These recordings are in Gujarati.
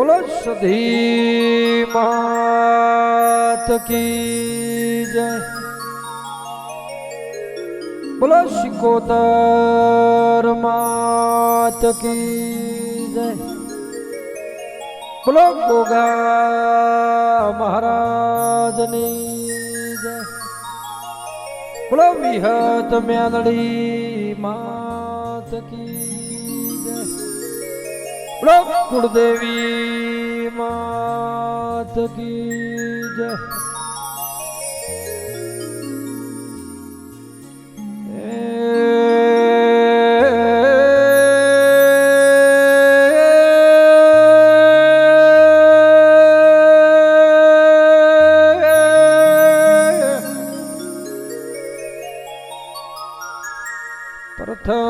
बोलो सधी मात की जय। बोलो सिकोतर मात की जय। बोलो गोगा महाराज ने जय। बोलो विहत म्यादड़ी मात की जय। बोलो कुलदेवी मात की जय। प्रथम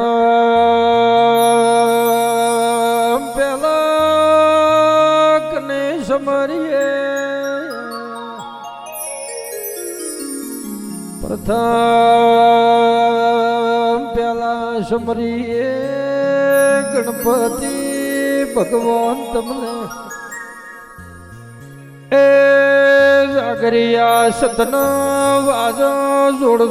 पेला कने समरिए। प्रथम पेला समरिए गणपति भगवान तमने ए जागरिया सतना वाजा जोड़ो।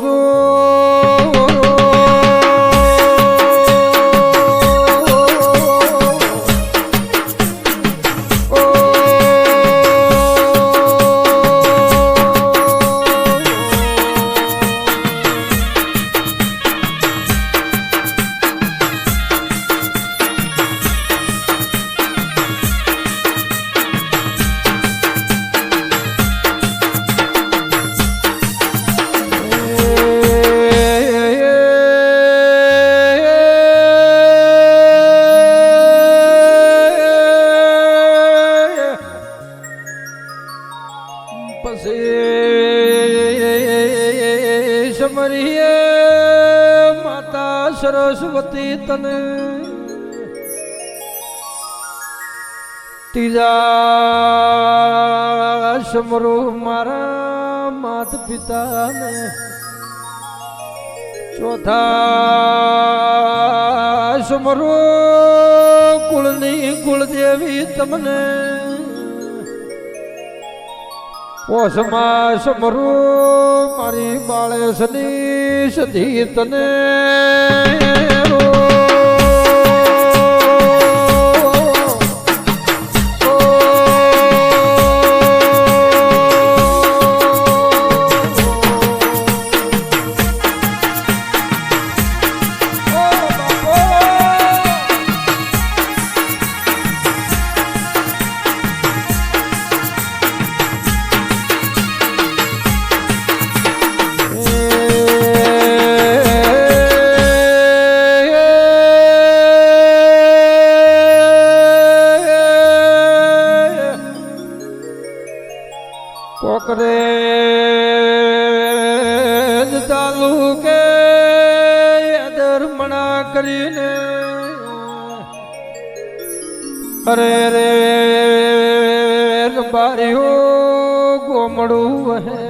समरिए माता सरस्वती तने तीजा समरो मारा मात पिता ने। चौथा समरो कुलनी कुलदेवी तमने। ओसमा समरो मारी बाळेसनी सधी तने। कोकरे तालुके धर्मणा करीने अरे रे बारियो गोमड़ू है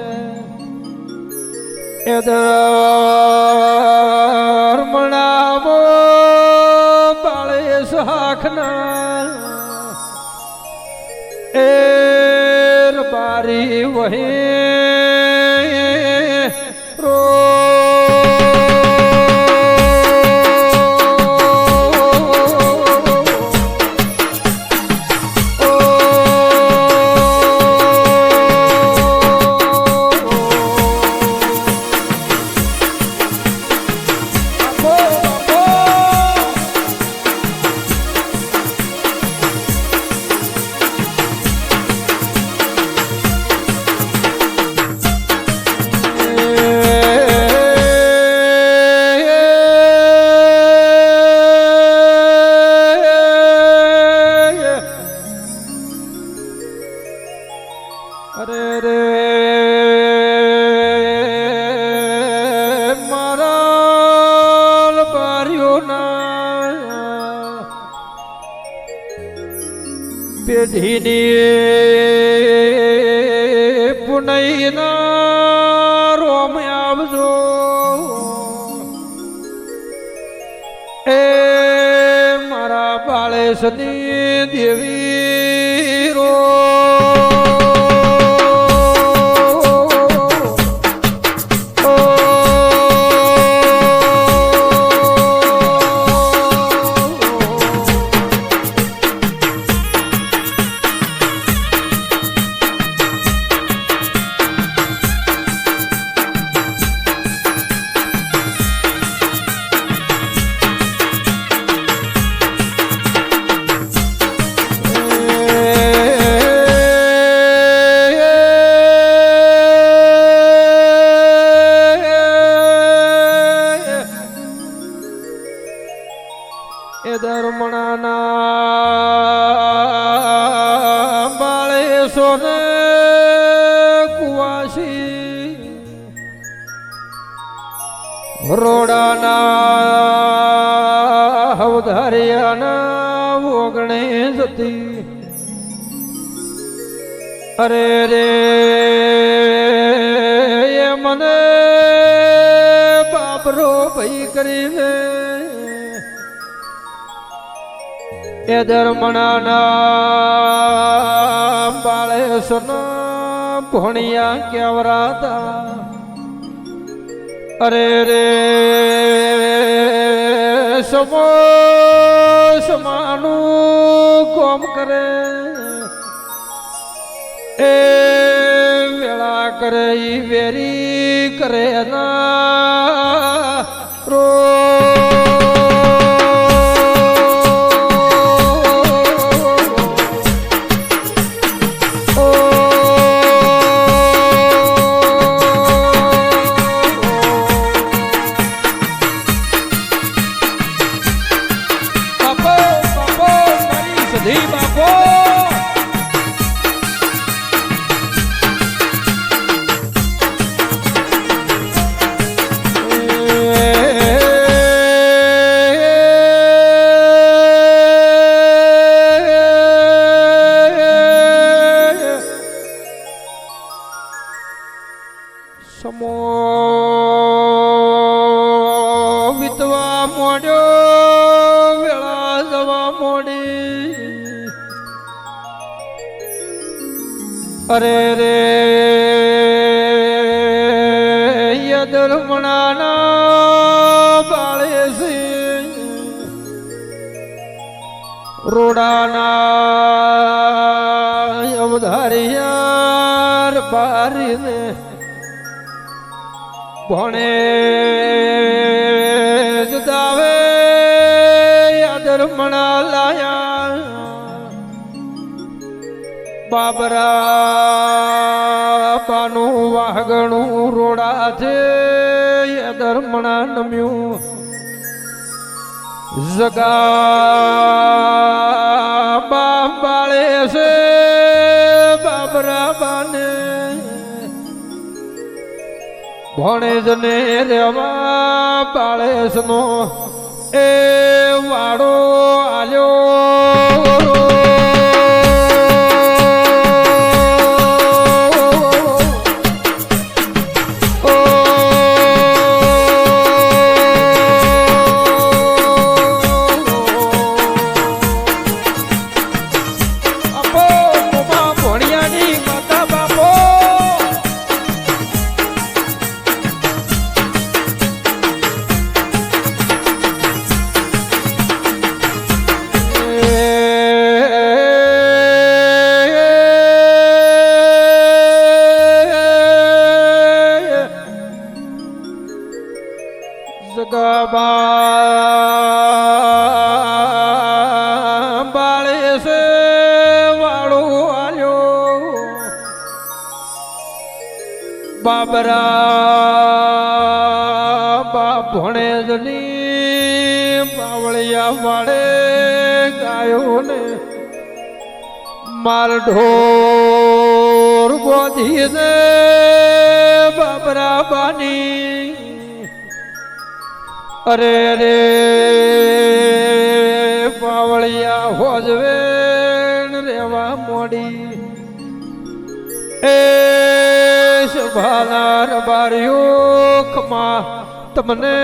धर्मणा बाले साखना बारी वही रो। अरे रे मारा बारियो ना पेढ़ी पुनई ना रोम आवजो। ए मारा बाळेसनी देवी એ ધર્મણાના બાળે સોને કુવાસી રોડાના હવધારિયાના ઓગણે જતી અરે રે એ મને બાબરો ભાઈ કરીને એ ધર્મણાના બાળે સોના ભોણિયા કેવરાતા અરે રે સમો સમાનું કોમ કરે એ વેળા કરે ઈ વેરી કરે ના રો સમો વિતવા મોડ્યો વેળા જવા મોડી અરે રે ધર્મણાના બાળે છે રોડાના અવધારિયાર બારીને ભણે જુદાવે ધર્મણા લાયા બાબરા પાનું વાગણું રોડા છે ધર્મણા નમ્યું જગા બાળે છે બાબરા બાને ભણેજને રેવા બાળેશનો એ વાડો આલ્યો બાળે છે વાળો આલ્યો બાબરા બાપ ભણે જની બાવળિયા વાળે ગાયો ને માર ઢોર ગોધી ને બાબરા બાની અરે રે પાવળિયા હોજવે રેવા મોડી એ શભાનાર બારીઓ ખમા તમને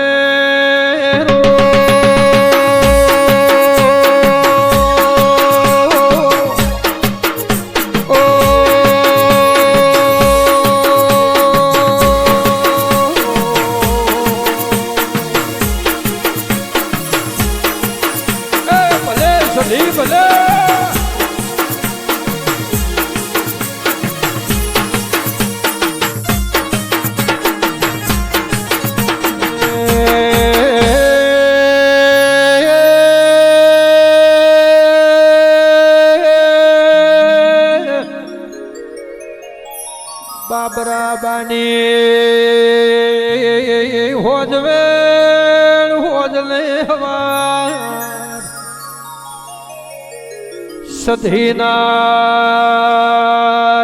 બાબરા બાની હોજવે હોજલે હવા સધીના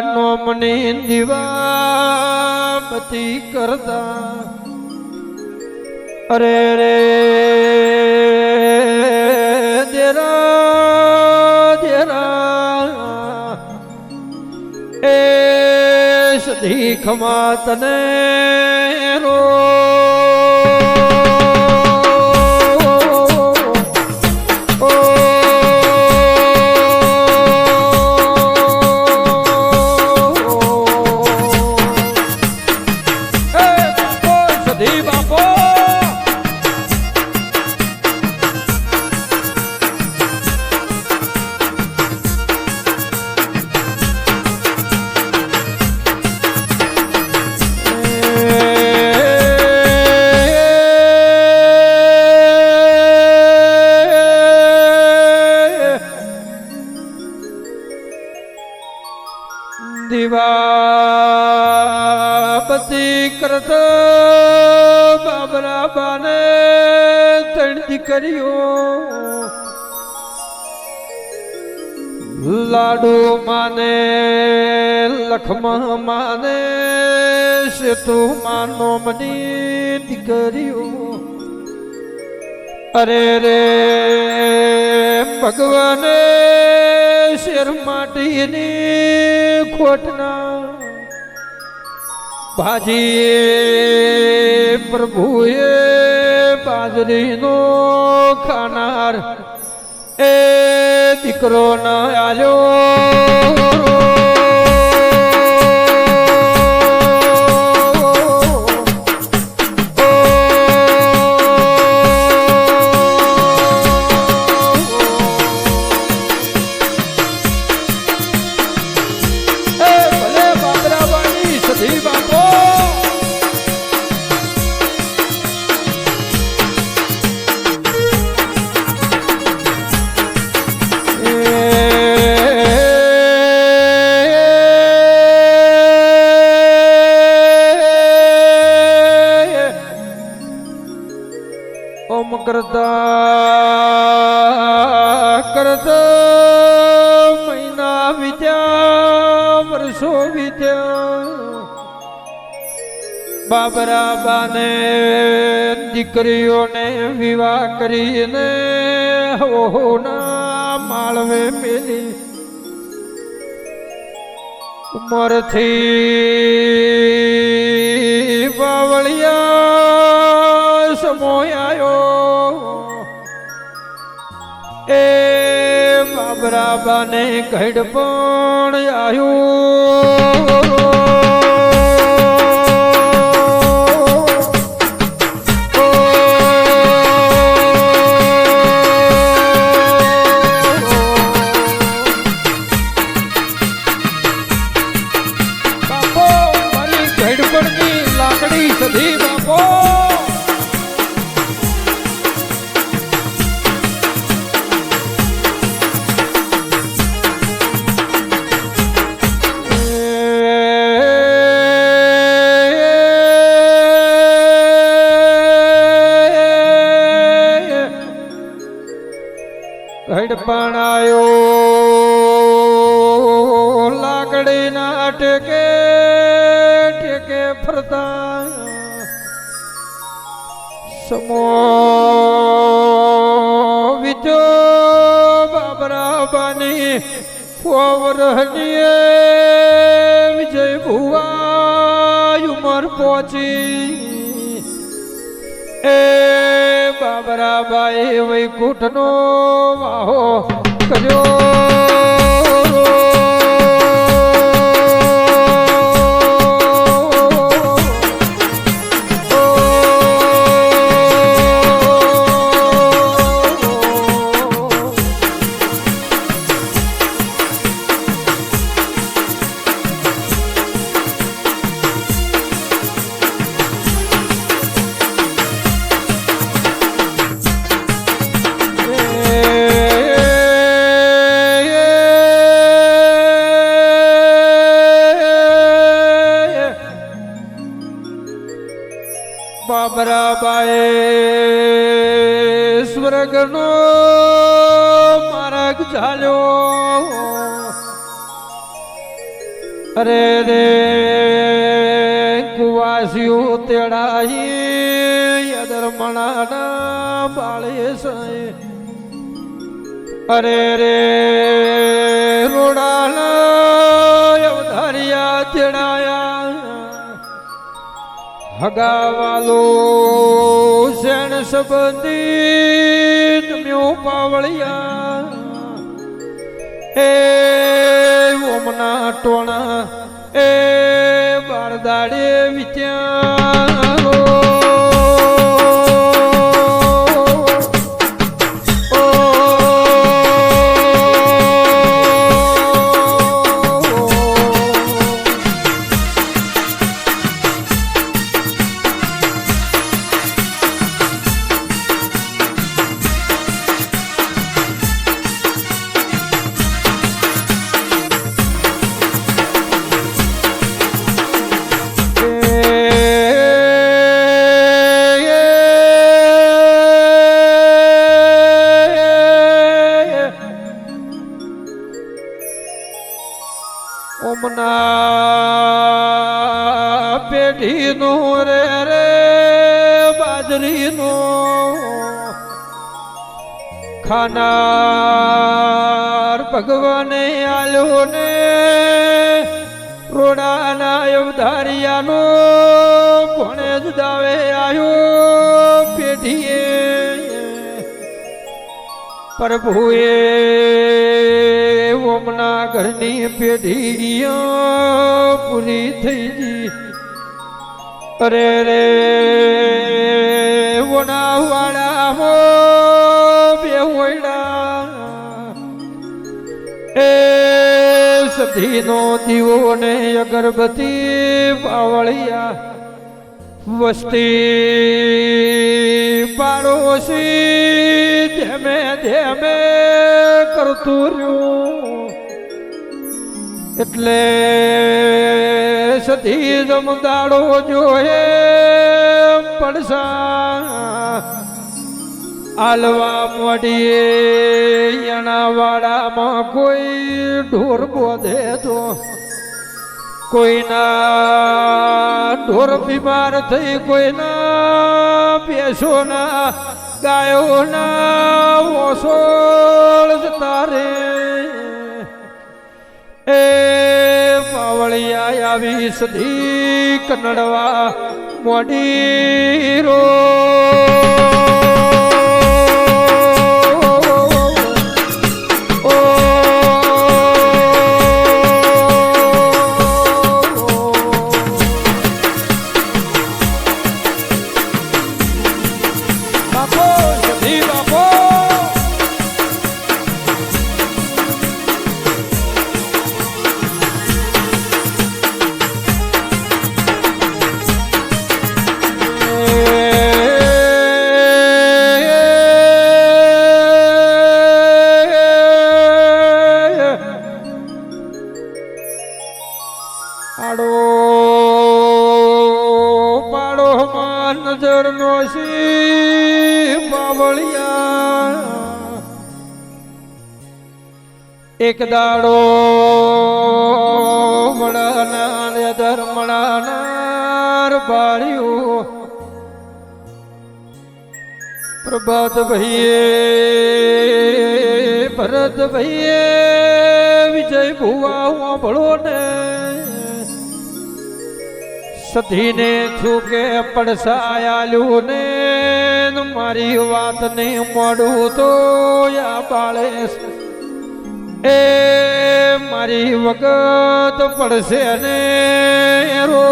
નોમની દીવાબતી કરતા અરે રે દેરા દેરા એ સધી ખમા તને રો દીવાબતી કરત બાબરા બાને ત્રણ દીકરીઓ લાડુ માને લખમા માને સેતુ માનો મની દીકરીઓ અરે રે ભગવાને શેર માટીની ખોટના ભાજી પ્રભુએ બાજરીનો ખાનાર એ દીકરો ના આલ્યો ઓમ કરતા કરતા મહિના વિદ્યા વર્ષો વિદ્યા બાબરા બાને દીકરીઓને વિવાહ કરીને હોના માળવે મેલી ઉમરથી બાવળિયા સમોયાયો એ બાબરા બાને ઘડ પણ આવ્યું સધી બાપો ઘડપણ આયો લાકડી ના ટેકે ટેકે ફરતા સમો વિજો બાબરા બાની ફોવરહની વિજય ભુવા ઉમર પહોંચી એ બાબરા બાઈ વૈકુંઠનો વાહો કર્યો બાબરાબાએ સ્વર્ગનો મારા ઝાલ્યો અરે રે કુવાસીઓ તેડાઈ અદરમણાના બાળે સાય અરે રે રોડાના અવધારિયા તેડાયા હગાવાલો શેણ સંબંધી નમ્યો પાવળિયા એ ઓમના ટોણા એ બારદાડે વિચ્યા ઓમના પેઢીનો રે રે બાજરીનો ખાનાર ભગવાને આલ્યો ને રોડાના અવધારિયાનો ભણે જ દાવે આવ્યો પેઢીએ પ્રભુએ ઓમના ઘરની પેઢી પૂરી થઈ ગઈ અરે રે ઓના વાળા હો બે હોયડા એ સધીનો દીવો ને અગરબત્તી પાવળિયા વસ્તી પાડોશી ધેમે ધેમે કરતું રહ્યું એટલે સધી જમદાડો જોયે પડસા આલવા મોડીએ એના વાડામાં કોઈ ઢોર બોધે તો કોઈના ઢોર બીમાર થઈ કોઈના ભેંસોના ગાયોના ઓસોળ જતા રે એ પાવળિયા આવી સધી કનડવા મોડી રો નજર નો સી બાવળિયા એક દાડો મળાના ધર્મણાનાર બાળ્યું પ્રભાત ભાઈએ ભરત ભાઈએ વિજય ભુવા ભળો ને સધીને છૂકે પડસાયાલું ને મારી વાત ને મોડું તો યા બાળે એ મારી વખત પડશે ને રો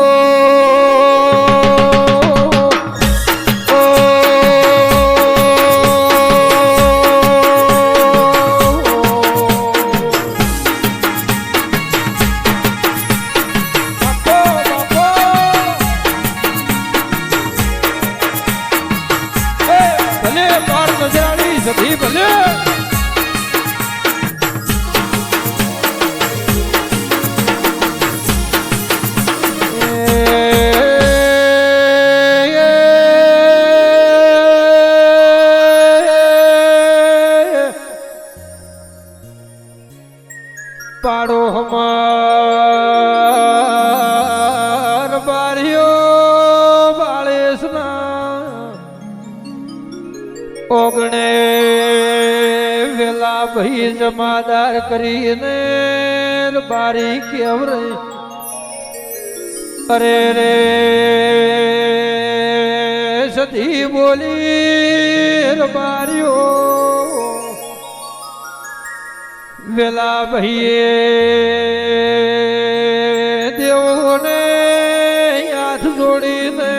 સધી ભલે પાડો હમાર બારીઓ બાળેશના ઓગણે વેલા ભાઈ જમાદાર કરીને બારી કેવરે અરે રે સધી બોલી બારીઓ વેલા ભાઈએ દેવોને હાથ જોડીને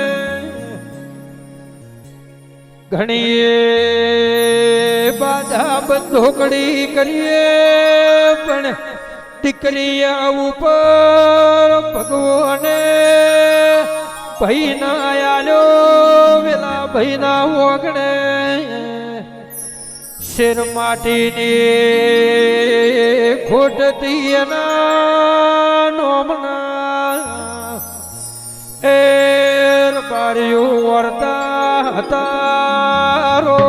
ઘણીએ બાધા બંધોકડી કરીએ પણ દીકરીયા ઉપર ભગવાને ભાઈ ના આલ્યો વેલા ભાઈ ના ઓગણે શેર માટીની ખોટતી એના નોમના એર બારીઓ વર્તા હતા રો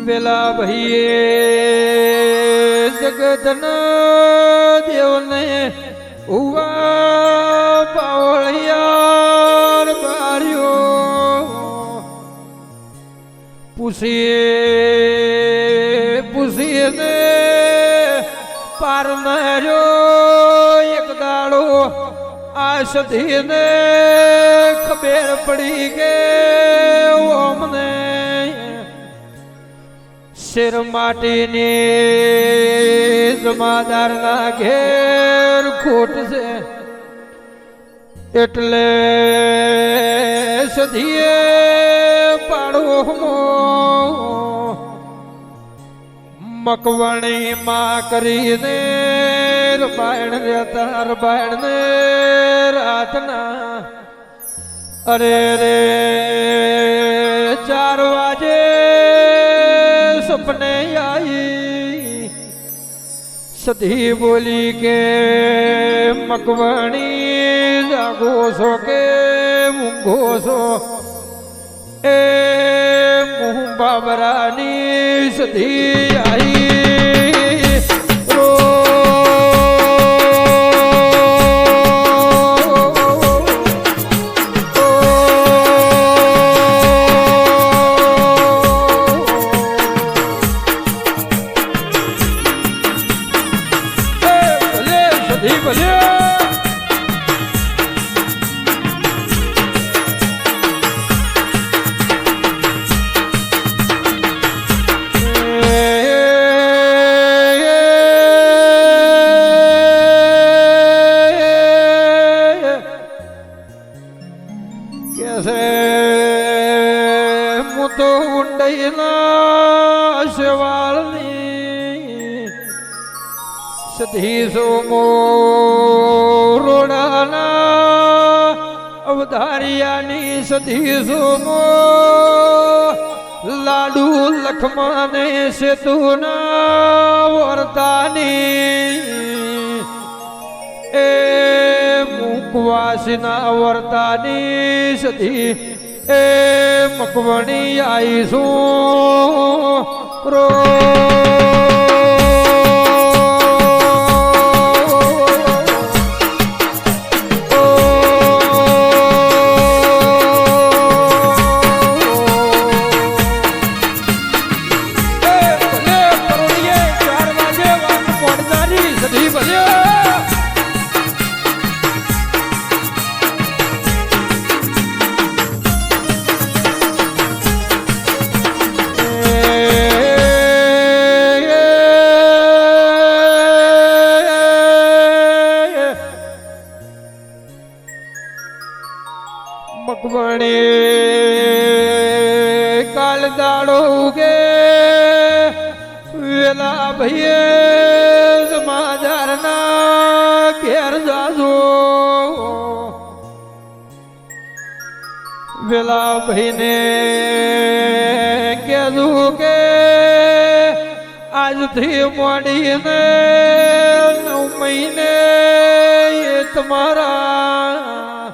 વેલા ભાઈએ જગતના દેવને ઉવા પાવળિયાર બાર્યો પૂછીને પાર માર્યો એક દાડો આ સધીને ખબર પડી કે ઓમને શેર માટીની જમાદારના ઘેર ખોટ છે એટલે સધીએ પાડો મકવણી માં કરીને રબાયણ રહેતા રબાયણ ને રાતના અરે રે 4 વાગે સપને आई સધી બોલી કે મકવણી જાગો છો કે ઊંઘો છો એ મું બાબરાની સધી आई તો ઊંડાઈના શવાળની સધી સોમો રોડાના અવધારિયાની સધી સોમો લાડુ લખમાને સેતુના વર્તાની એ મુકવાસીના વર્તાની સધી એ મકવણી આઈશું રો મકવણે કાલ દાડો ઉગે વેલા ભાઈએ સમાચારના ઘેર જાજો વેલા ભાઈને કહેજો કે આજથી મોડીને 9 મહિને એ તમારા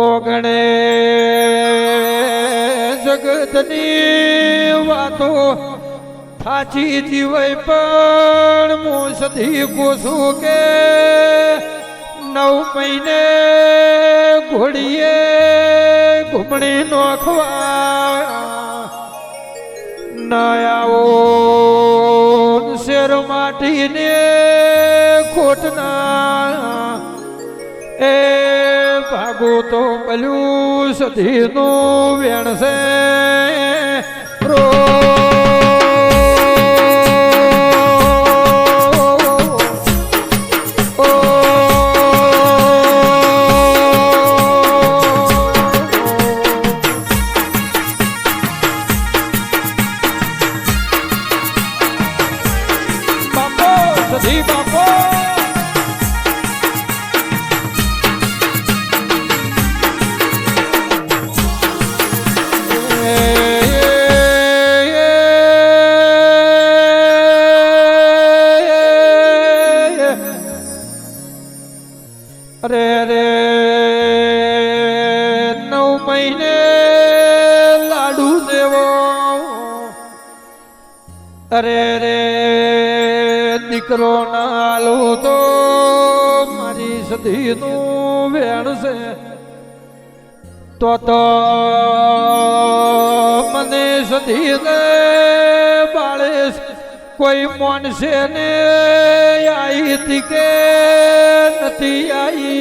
ઓગણે જગતની વાતો થાચી જીવાય પણ હું સધી કોશું કે 9 મહિને ઘોડીએ ઘૂમણી નોખવા ના આવો શેર માટીને ખોટના એ ભાગો તો મળ્યું સધીનું વેણસે રો સધી બાપો અરે રે 9 મહિને લાડુ દેવો અરે રે દીકરો ના લો તો મારી સધીનું વેણ છે તો મને સધી દે બાળે કોઈ મોનશે ને આઈ હતી કે નથી આવી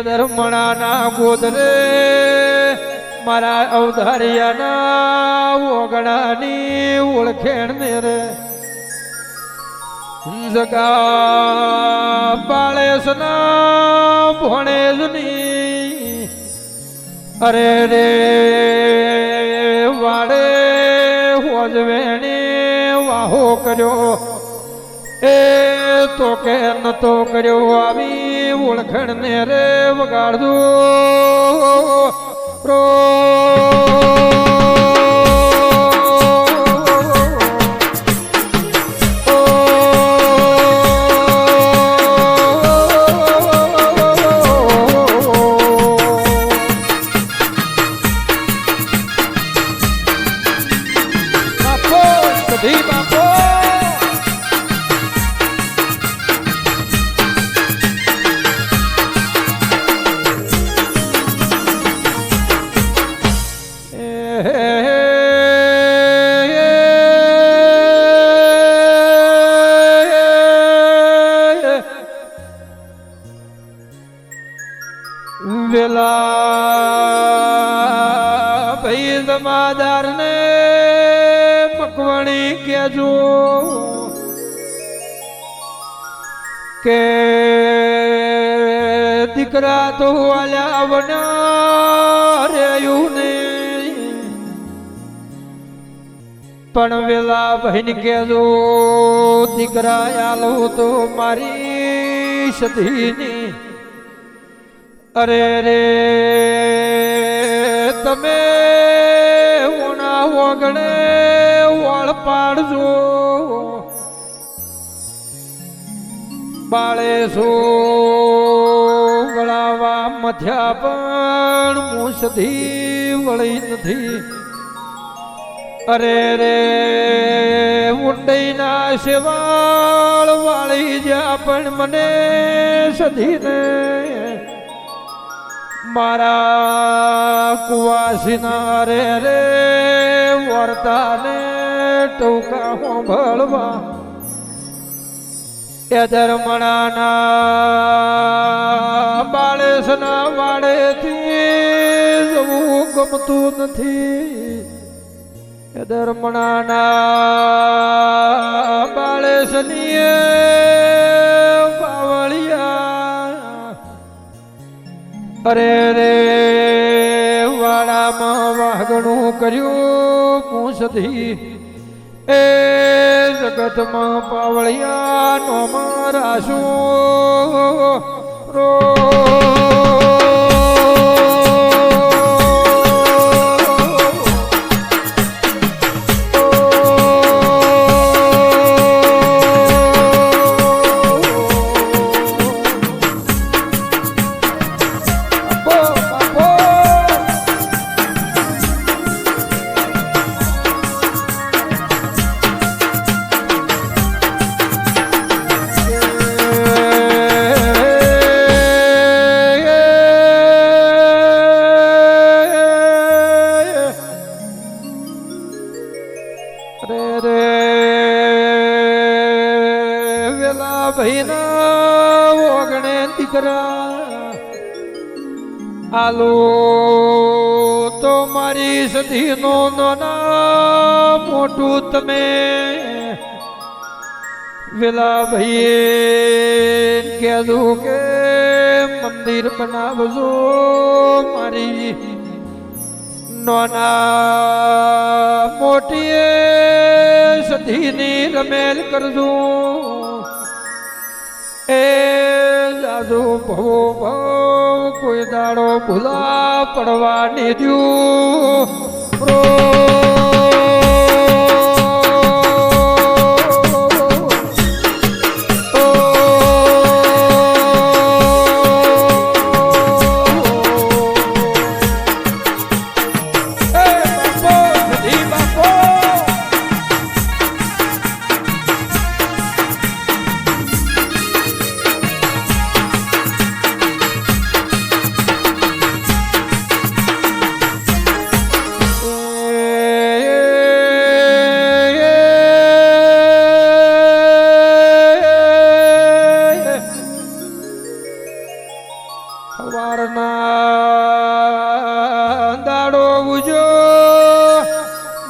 ધર્મણાના ગોદરે મારા અવધારિયાના ઓગણાની ઓળખેણ ને રે જગા બાળેશના ભણેજની અરે રે વાડે હોજવેણે વાહો કર્યો એ તો કે નતો કર્યો આવી ઓળખણ ને રે વગાડજો રો વેલા ભાઈ જમાદાર ને મકવણી કેજો કે દીકરા તો આલ્યા વના રહ્યું ને પણ વેલા ભાઈ ને કેજો દીકરા આલો તો મારી સધીની અરે રે તમે ઓના વગણે વળ પાડજો બાળેશો વળાવા મથ્યા પણ હું સધી વળી નથી અરે રે ઊંડાઈના શેવાળ વાળી જ્યાં પણ મને સધીને મારા કુવાસીના રે રે વર્તાને ટોકા હોંભળવા એ ધર્મણાના બાળેશના વાડેથી જવું ગમતું નથી એ ધર્મણાના બાળેશની બાવળિયા અરે રે વાડામાં વાઘણું કર્યું પૂછતી એ જગતમાં પાવળિયા નો મારા શું રો આલો તો મારી સધીનો નાના મોટું તમે વેલા ભાઈએ કહેતું કે મંદિર બનાવજો મારી નાના મોટી સધીની રમેલ કરજો એ જાદુ ભવો ભવ કોઈ દાડો ભૂલા પડવાની દ્યું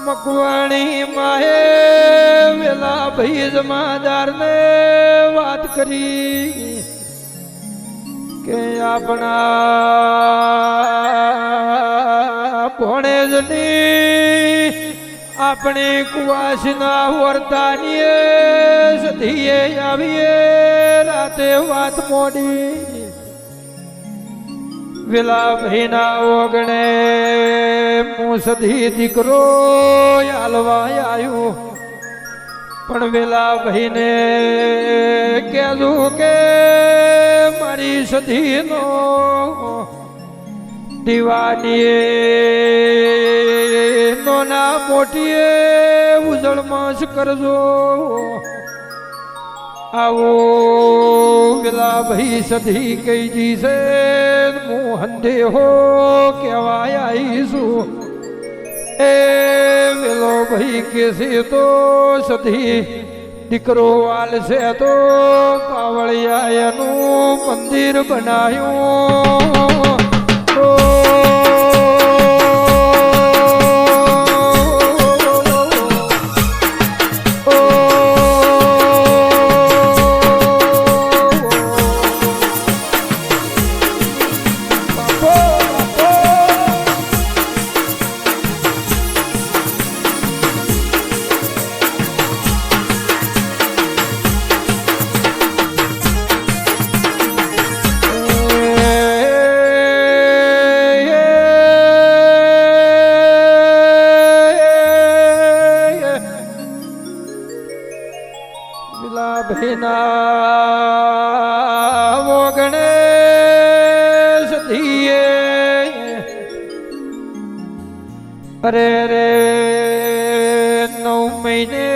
મકવાણી માહે વેલા ભાઈ જમાદાર ને વાત કરી કે આપણા ભણેજની આપણે કુવાસના વર્તાનીએ સધીએ આવીએ રાતે વાત મોડી વેલા ભાઈના ઓગણે મૂસધી દીકરો હાલવા આવ્યો પણ વેલા ભાઈને કહેલું કે મારી સધીનો દીવાનીએ નોના મોટીએ ઉજળમાં કરજો આવો વેલા ભાઈ સધી કઈ જીશે હું હંધે હો કહેવાય આવીશું એ વેલો ભાઈ કેસે તો સધી દીકરો વાલશે તો પાવળિયા એનું મંદિર બનાવ્યું ઓગણે સધીએ અરે રે 9 મહિને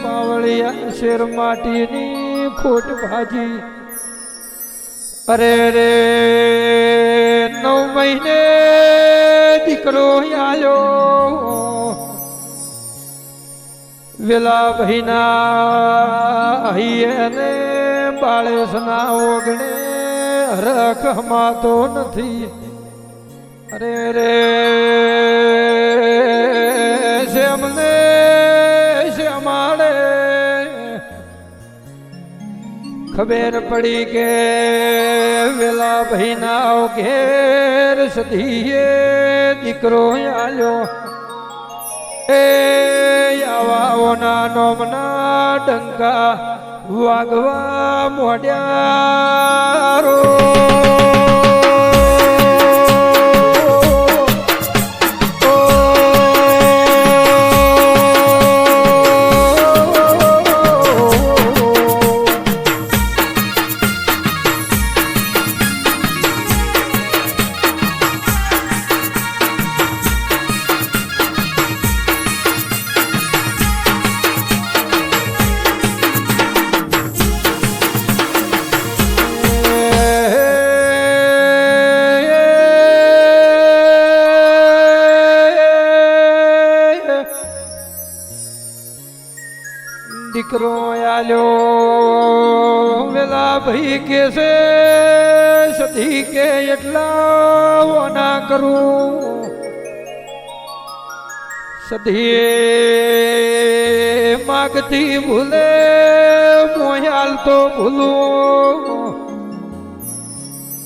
પાવળિયા શેર માટીની ખોટ ભાજી અરે રે 9 મહિને દીકરો આવ્યો વેલા ભાઈના હૈયે બાળેસના ઓગણે હરખ હમાતો નથી અરે રે શ્યામને શ્યામાડે ખબર પડી કે વેલા ભાઈ ના ઘેર સધીએ દીકરો આલ્યો એ આવાઓના નોમના ડંકા વાગવા મોડ્યા રો દીકરો આલ્યો વેલા ભાઈ કે છે સધી કે એટલા ના કરું સધી માગતી ભૂલે મોયાલ તો ભૂલું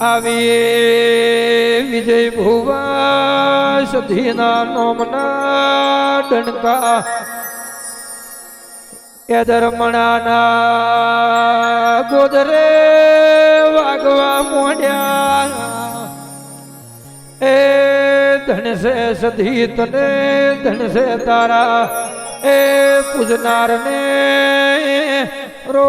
આવી વિજય ભુવા સધીના નોમના ડણકા એ ધર્મણાના ગોદરે વાગવા મોડ્યા એ ધણસે સધી તને ધણસે તારા એ પૂજનાર ને રો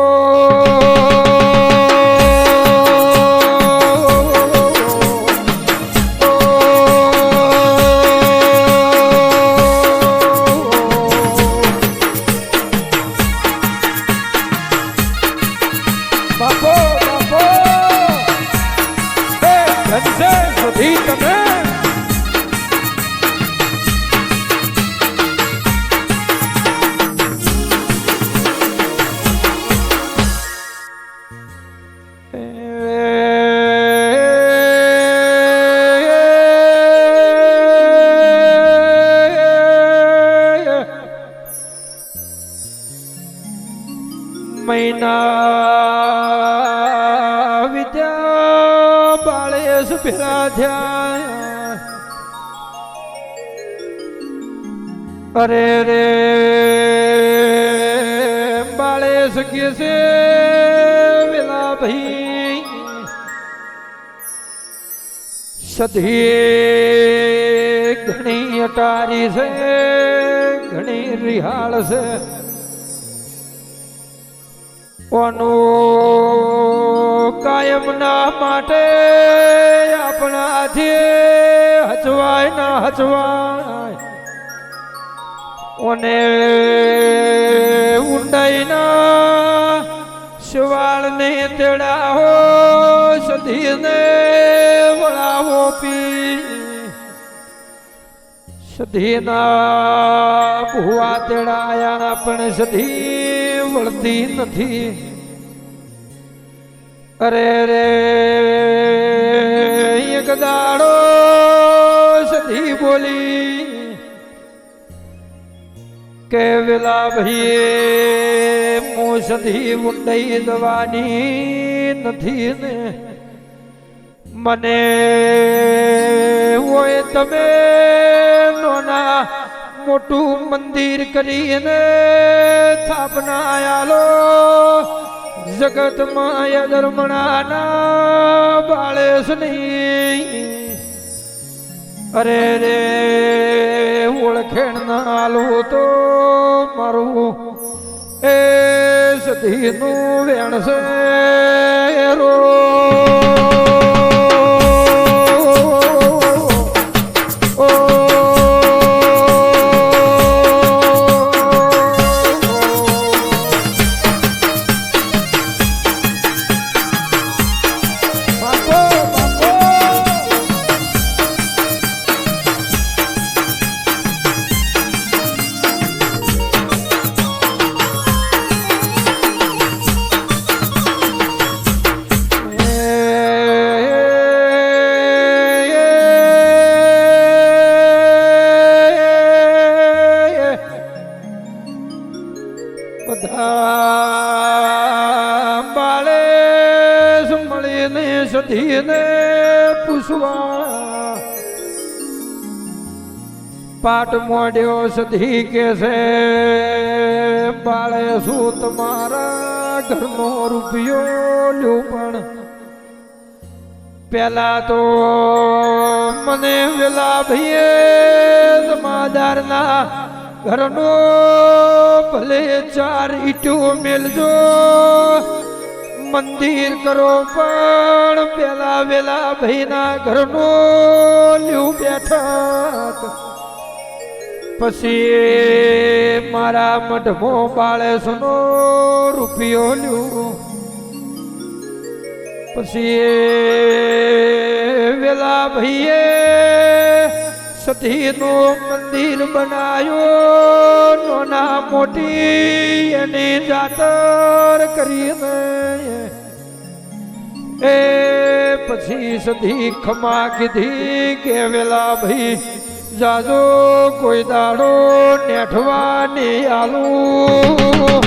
મહિના વિદ્યા બાળેશ ફેરા થયા અરે રે બાળેશ કે છે વેલા ભાઈ સધી ઘણી અટારી છે ઘણી રિહાળ છે ઓનો કાયમ ના માટે આપણાથી હચવાય ના હચવાય ઓને ઊંડાઈ ના શિવાળ ને તેડાવો સધીને વળાવો પી સધીના ભુવા તેડાયા પણ સધી વળતી નથી અરે રે એક દાડો સધી બોલી કે વેલા ભાઈ હું સધી ઊંડાઈ દવાની નથી ને મને હોય તમે નોના મોટું મંદિર કરીને સ્થાપના આલો જગતમાં ધર્મણાના બાળેશ નહીં અરે રે ઓળખેણ ના આલવું તો મારું એ સધીનું વેણ છે રો સધીને પૂછવા પાટ મોડ્યો સધી કે છે બાળે શું તમારા ઘરનો રૂપિયો લ્યો પણ પેલા તો મને વેલા ભાઈએ જમાદારના ઘરનો ભલે 4 ઈટો મેલજો મંદિર કરો પણ પેલા વેલા ભાઈના ઘરનો લ્યું બેઠક પછી મારા મઢમો બાળેસનો રૂપિયો લ્યું પછી વેલા ભાઈએ સતીનું મંદિર બનાવ્યો નોના મોટી એની જાતર કરીને એ પછી સતી ખમા કીધી કે વેલા ભાઈ જાજો કોઈ દાડો નેઠવા ને આલું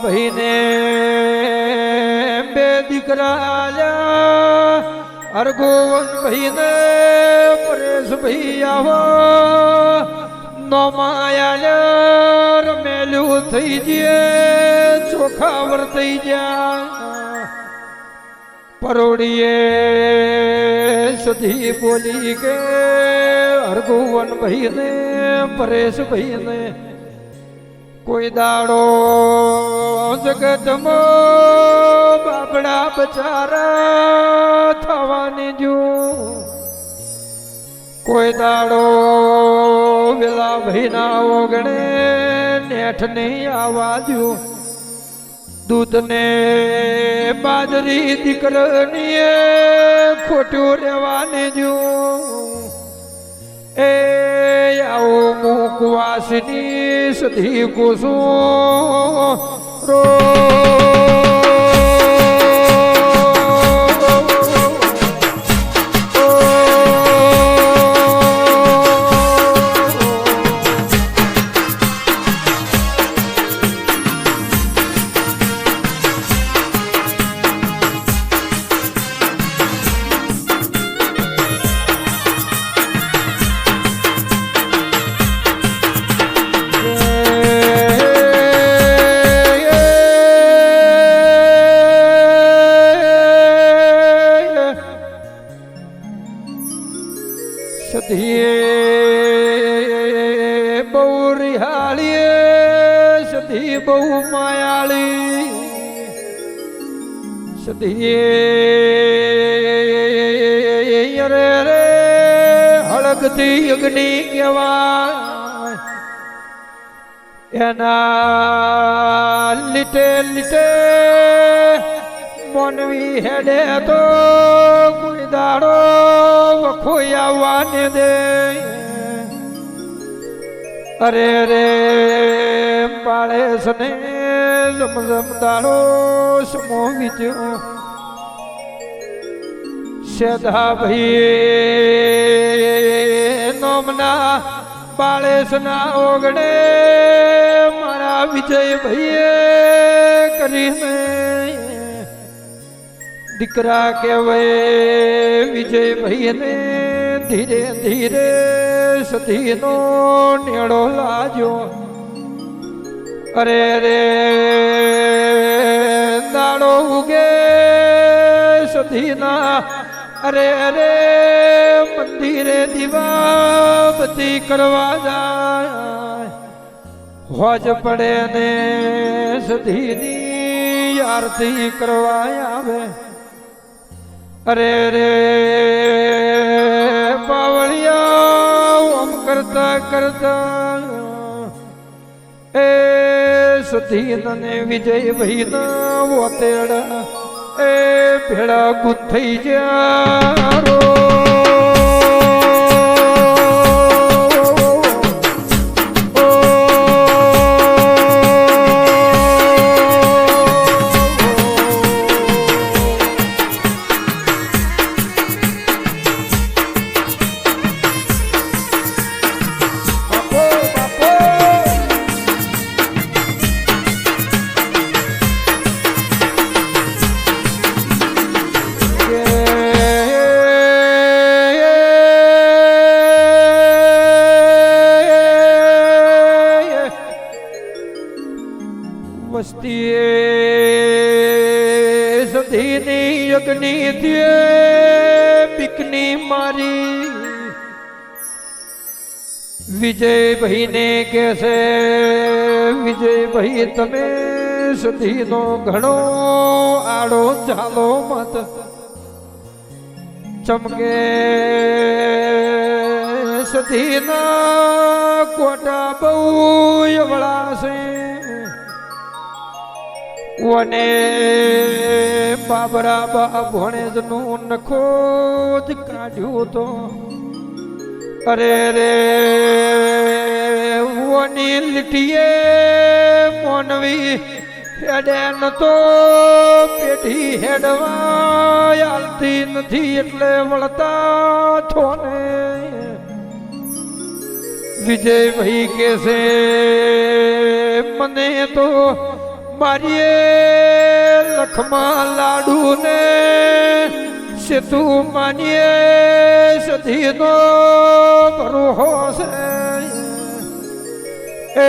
ભાઈને 2 દીકરા આલ્યા અરગોવન ભાઈને પરેશ ભાઈ આવો નોમાયા રમેલું થઈ જાય ચોખા વર્તાઈ જાય પરોડીએ સધી બોલી કે અરગોવન ભાઈને પરેશ ભાઈને કોઈ દાડો જગતમાં બાપડા બચારા થવાની જો કોઈ દાડો વેલા ભાઈના ઓગણે નેઠ નહીં આવવા જો દૂધ ને બાજરી દીકરાની ખોટું રહેવાને જો એ આવો મુકવાસની સધી કુસુમ રો સધી બહુ રિહાળી સધી બહુ માયાળી સધી રે રે હળગતી અગ્નિ કહેવાય એના લીટે લીટે મોનવી હેડે તો કોઈ દાડો વખોઈ આવવાને દે અરે રે બાળેસને જમજમ દાડો સમો વિજ્યો સેધા ભાઈ નોમના બાળેસના ઓગણે મારા વિજય ભાઈએ કરીને દીકરા કહેવાય વિજય ભાઈને ધીરે ધીરે સધીનો નેડો લાજો અરે રે દાડો ઉગે સધીના અરે અરે મંદિરે દીવાબતી કરવા જાય હોજ પડે ને સધીની આરતી કરવા આવે અરે રે પાવળિયા ઓમ કરતા કરતા એ સુધીન ને વિજય ભાઈ ના વોતેડા એ ભેળા ગુંથઈ જારો સધીની યજ્ઞી પીકની મારી વિજયભાઈ ને કે છે વિજયભાઈ તમે સધીનો ઘણો આડો ચાલો મત ચમકે સધીના કોટા બહુ અવળા છે વને બાબરા બા ભણેજ નું નખો જ કાઢ્યું તો અરે રે વની લીટીએ મોનવી હેડે ન તો પેઢી હેડવા આલતી નથી એટલે વળતા છો ને વિજયભાઈ કે છે મને તો મારીએ લખમાં લાડુ ને સેતુ માનીએ સધીનો ભરોહો છે એ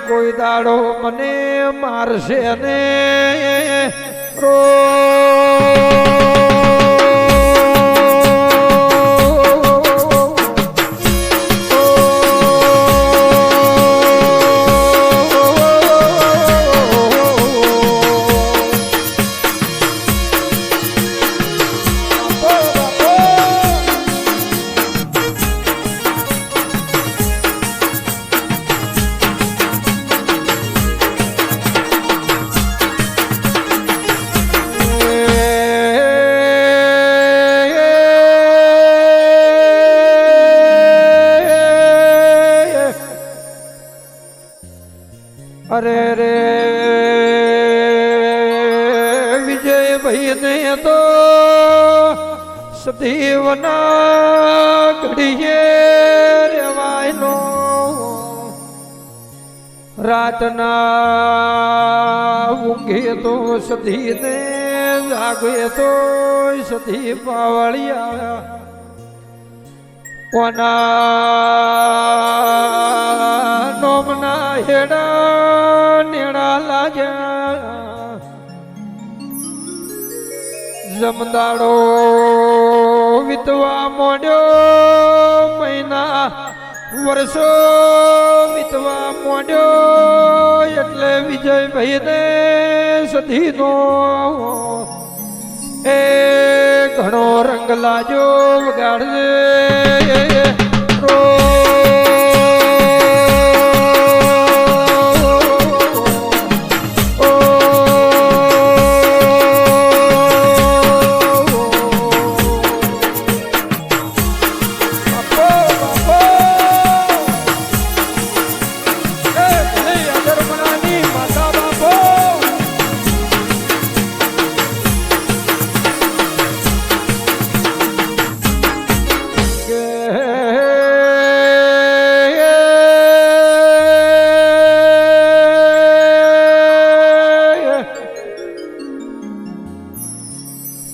કોઈ દાડો મને મારશે ને રો અરે રે વિજયભાઈ ને તો સદીવના ઘડીએ રેવાયનો રાતના ઊંઘે તો સધીને જાગે તો સધી પાવળિયા કોના નોમના હેડા નેડા લાગ્યા જમદાડો વિતવા મોડ્યો મહિના વર્ષો વિતવા મોડ્યો એટલે વિજયભાઈ ને સધીનો એ ઘણો રંગ લાજો વગાડજે રો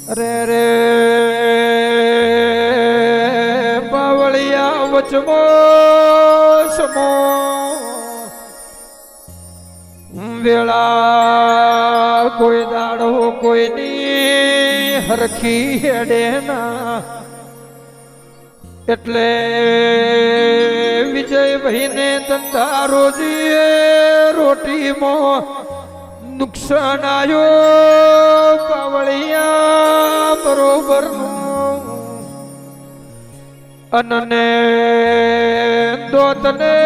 અરે રે બાવળિયા વચમો સમો વેળા કોઈ દાડો કોઈની હરખી હેડે ના એટલે વિજયભાઈ ને ધંધા રોજીએ રોટીમાં નુકસાન આયો પાવળિયા બરોબર નું અનને જો તને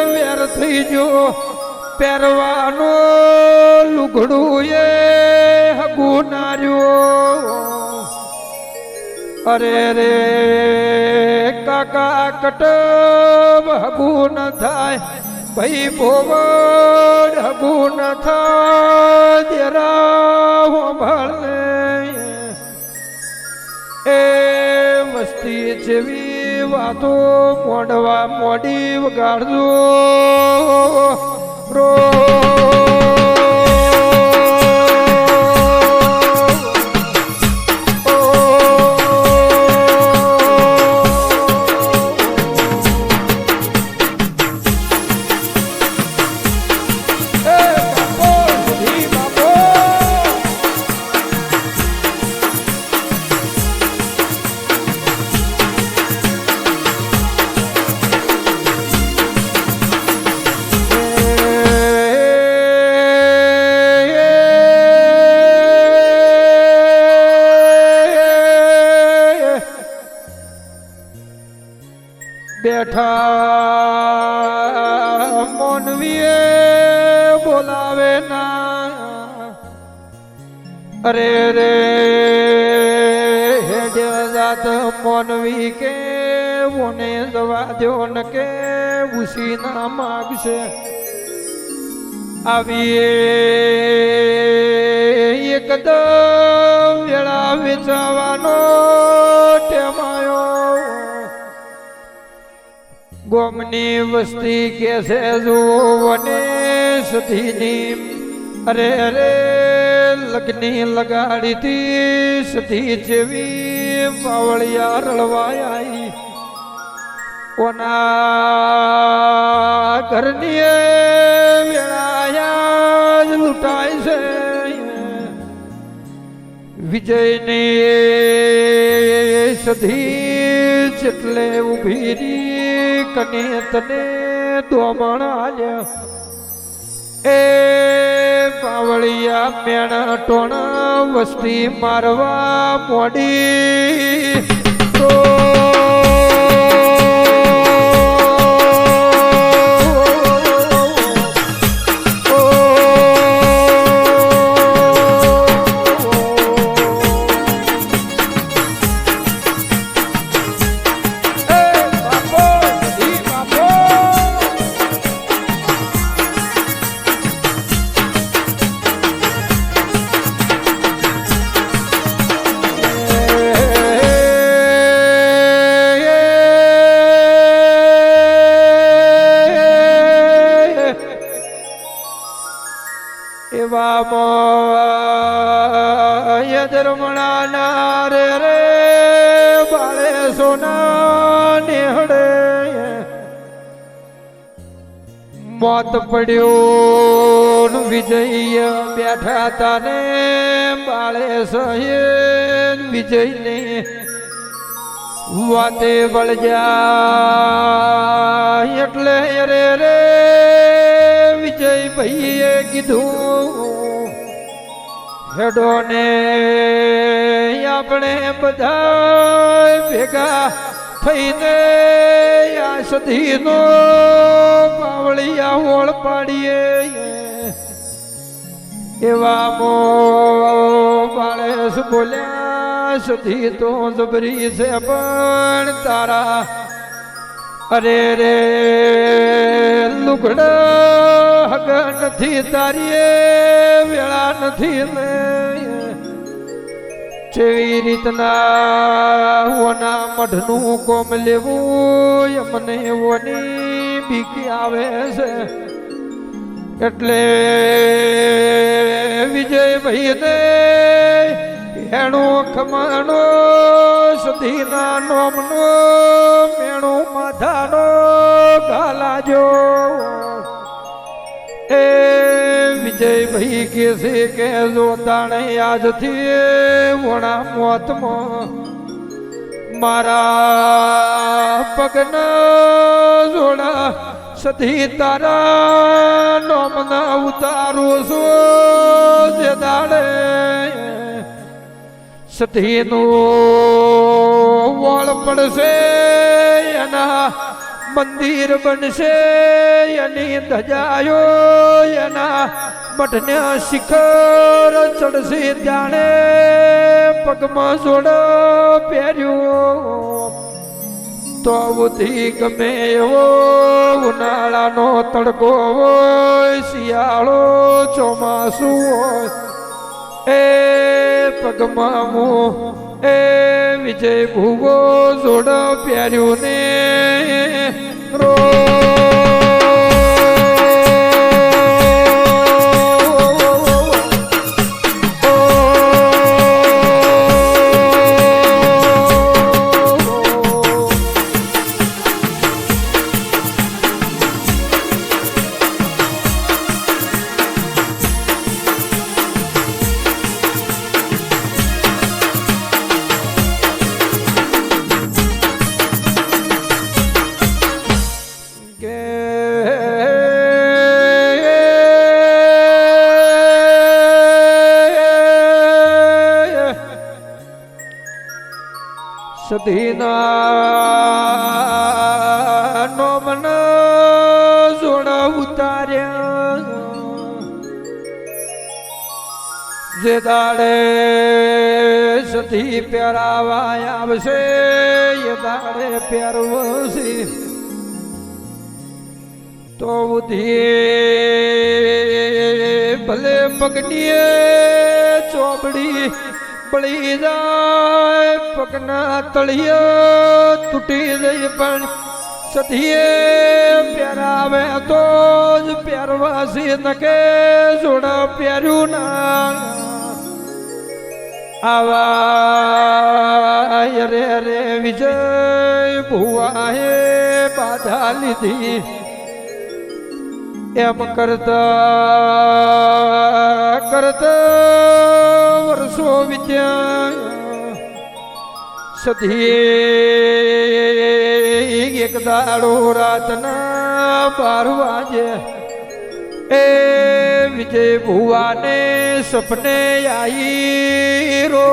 વેર થઈ જો પહેરવાનો લુગડું એ હગું નાર્યો અરે રે કાકા કટબ હગું ન થાય ભાઈ ભોવડ હગું ન થાય દેરા ભળે એ વસ્તી જેવી વાતો મોડવા મોડી વગાડજો રો બેઠા મોનવીએ બોલાવે ના અરે રે હેડે જાત મોનવી કે ઓને જવા દો ન કે ઉસી ના માગશે આવીએ એકદમ વેળા વેચાવાનો ટેમાયો ગોમની વસ્તી કે છે જોવને સધીની અરે અરે લગ્ની લગાડી તી સધી જેવી બાવળિયા રળવાઈ ઓના ઘરની વેળાયા જ લૂંટાય છે વિજયની સધી જેટલે ઉભી રી કને તને દોમણ આલ્યા એ બાવળિયા મેણા ટોણા વસ્તી મારવા મોડી તો ધર્મણા રે રે બાળે સોના નેહડે મોત પડ્યો વિજય બેઠા તાને બાળે સહે વિજય ને વાતે વળજા એટલે રે રે વિજય ભાઈએ કીધું હેડો ને આપણે બધા ભેગા થઈને આ સધીનો પાવળિયા ઓળ પાડીએ એવા મો બાળેસ બોલ્યા સધી તો જબરી છે પણ તારા અરે રે લુગડા હગ નથી તારીએ વેળા નથી ને જેવી રીતના ઓના મઢનું કોમ લેવું મને ઓની બીક આવે છે એટલે વિજયભાઈ ને એનું ખમાણો સધીના નોમનો મેણું માથાનો ગાલાજો એ વિજયભાઈ કે છે કે જો તાણે આજથી વણા મોતમાં મારા પગના જોડા સધી તારા નોમના ઉતારું છું જે દાડે સધીનું વળ પડશે એના મંદિર બનશે એની ધજાયો એના મઠને શિખર ચડશે જાણે પગમાં જોડો પહેર્યું તો બુદ્ધિ ગમે એવો ઉનાળાનો તડકો હોય શિયાળો ચોમાસું હોય એ પગમાં હું એ વિજય ભૂવો જોડ પહેર્યું ને રો સધીના નો મન જોડા ઉતાર્યા જે દાડે સધી પહેરાવા આવશે એ દાડે પહેરવશે તો ભલે પગની ચોપડી પડી જાય પગના તળિયે તૂટી જાય પણ સધીએ પહેરાવે તો જ પહેરવાસી નકે જોડા પહેર્યું ના આવા રે રે વિજય ભુવાએ બાધા લીધી એમ કરતા કરતા વર્ષો વિદ્યા સધી એક દાડો રાતના 12 વાગે એ વિજય ભુવાને સપને આવી રો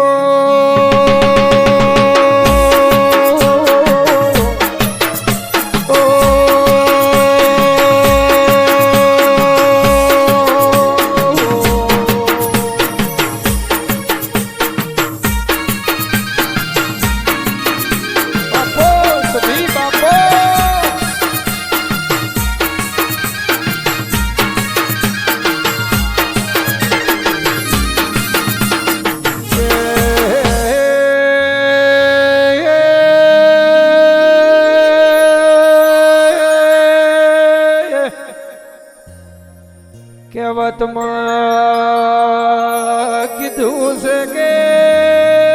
કહેવતમાં કીધું છે કે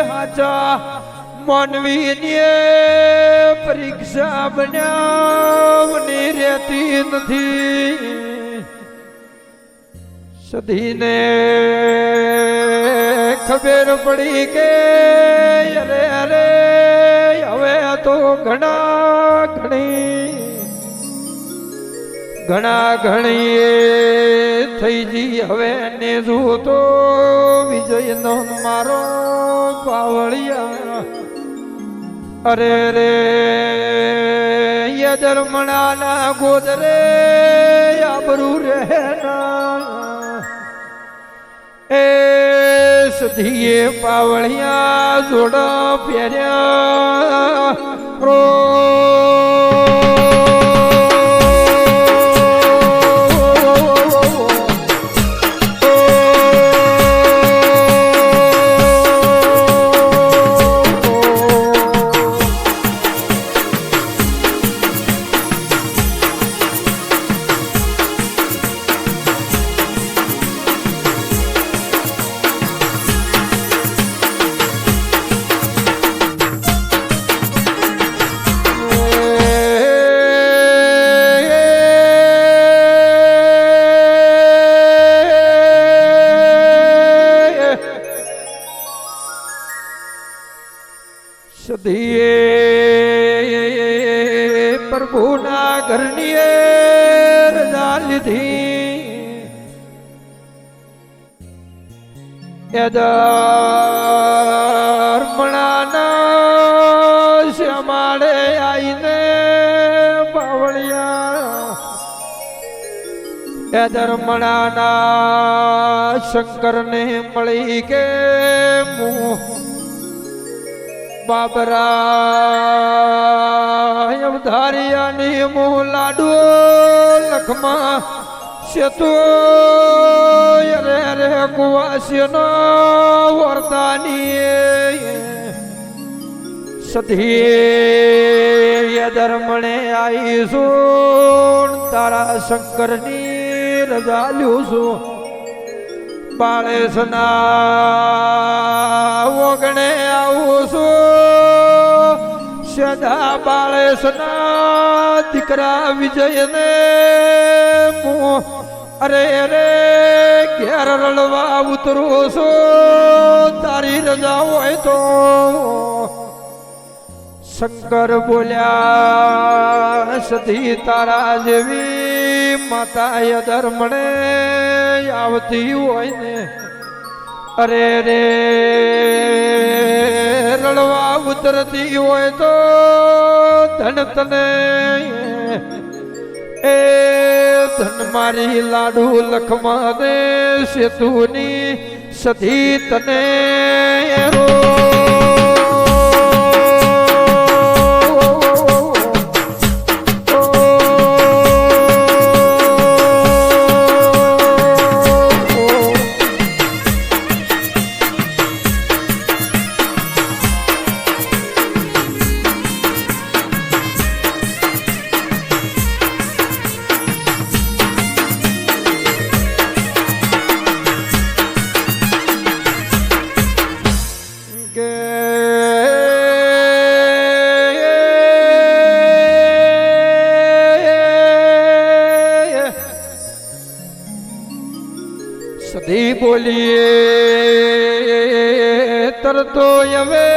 હાચા માનવીની પરીક્ષા બન્યાવની રહેતી નથી સધીને ખબર પડી કે અરે અરે હવે તો ઘણી થઈ જી હવે ને તો વિજય નો મારો પાવળિયા અરે રે યદરમણાના ગોદરે આબરૂ રહેના એ સધીએ પાવળિયા જોડા પહેર્યા રો સધીએ પ્રભુના ઘરની રજા લીધી યદરમણાના શ્યામાળે આઈને એ ધર્મણાના શંકરને મળી કે મું બાબરા અવધારિયાની મું લાડુ લખમાં સેતુ રે રે કુવાસીનો વરદાની સધી ધર્મણે આવીશું તારા શંકરની રજા લ્યું છું બાળેશના ઓગણે આવું છું સદા બાળેશના દીકરા વિજયને અરે અરે ઘેર રળવા ઉતરું છું તારી રજા હોય તો શંકર બોલ્યા સધી તારા જેવી માતા ધર્મણે આવતી હોય ને અરે રે રળવા ઉતરતી હોય તો ધન તને એ ધન મારી લાડુ લખમાં દે સેતુની સધી તને રો સધી બોલીએ તરતો હવે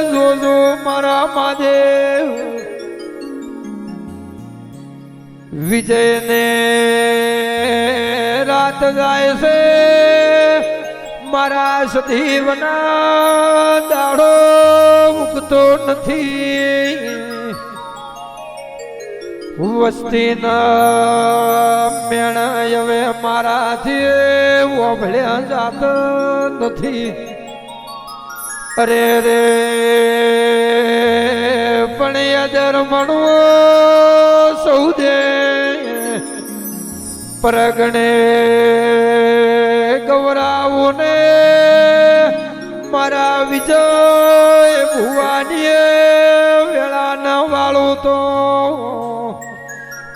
જોજો મારા મહાદેવ વિજયને રાત જાય છે મારા સધીવના દાડો ઉગતો નથી વસ્તીના મેણા હવે મારાથી ઓભળ્યા જાત નથી અરે રે પણ યદર મણો સૌદે પરગણે ગૌરાવું ને મારા વિજય ભુવાની વેળા ન વાળું તો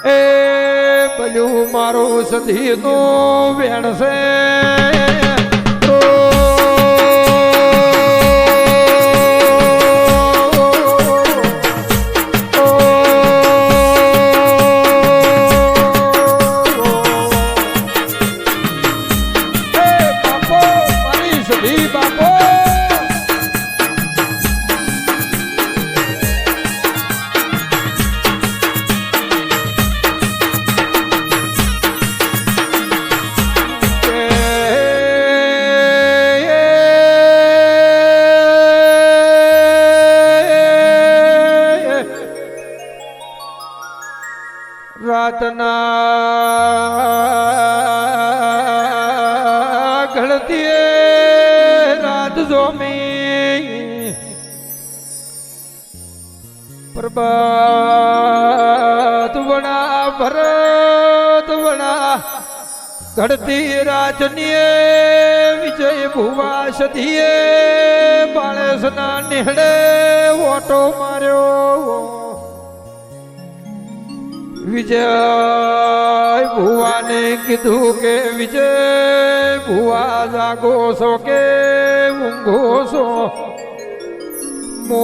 એ ભલું મારું સધીનું વેણ છે રાતના ઘડતી રાત જોમી પ્રભાત વણા ભરત વણા ઘડતી રાજની વિજય ભુવા સધીએ બાળસના નિહળે ઓટો માર્યો વિજય ભુવાને કીધું કે વિજય ભુવા જાગો છો કે ઊંઘો છો મો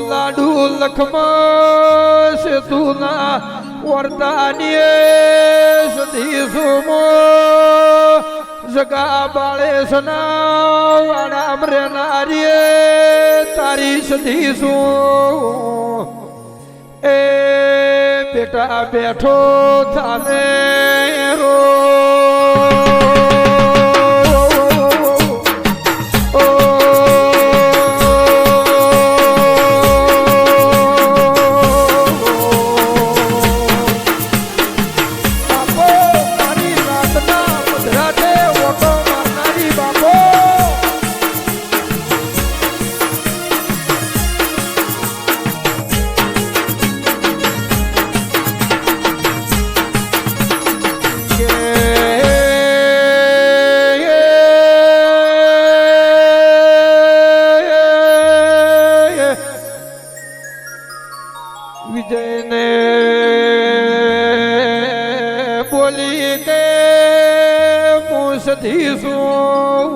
લાડુ લખમાં સેતુના વર્તાનીએ સધી સુમો જગા બાળેશના વાડામ રેનારીએ તારી સધી શું એ બેટા બેઠો થાને રો વિજયને બોલી કે હું સધીશું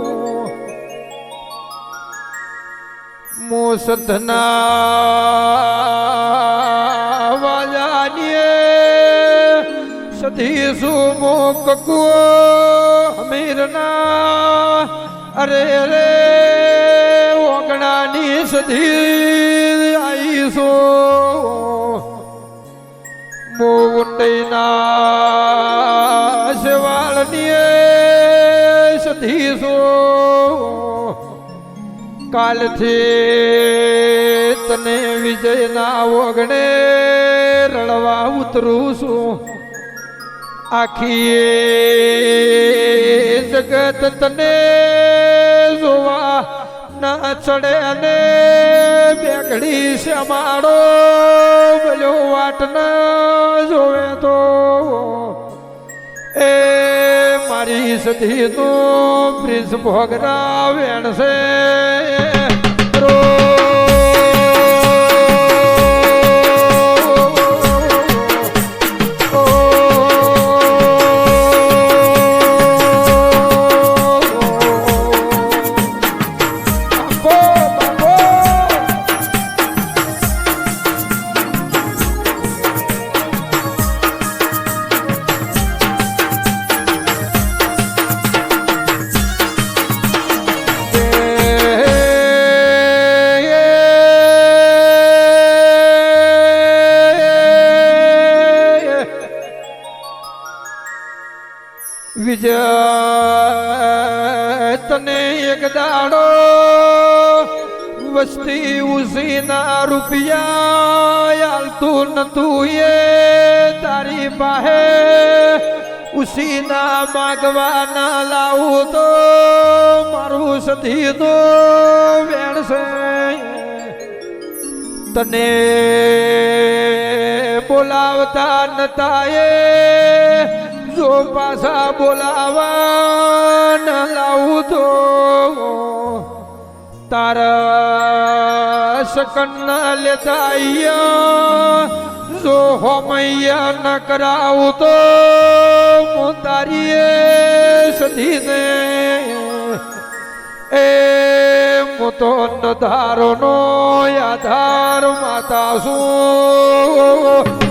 હું સધના વાજાનીએ સધીશું હું કકુઓ હમીરના અરે રે ઓગણાની સધી આવીશું ઊંડઈના શેવાળની સધીશું કાલથી તને વિજયના ઓગણે રળવા ઉતરું છું આખી જગત તને જોવા ના ચડે અને બેગડી શ્યામાડો બોલ્યો વાટ ના જોવે તો એ મારી સધીનું પ્રિન્સ ભોગરા વેણશે વિજય તને એક દાડો વસ્તી ઉસીના રૂપિયા આલતું નતું એ તારી પાસે ઉસીના માગવાના લાવું તો મારું સધી તો વેણશે તને બોલાવતા નતા એ જો પાછા બોલાવા ન લાવું તો તારા શકન ના લેતા જો હોમૈયા ન કરાવું તો હું તારી સધીને એ હું તો નધારો નો આધાર માતા છું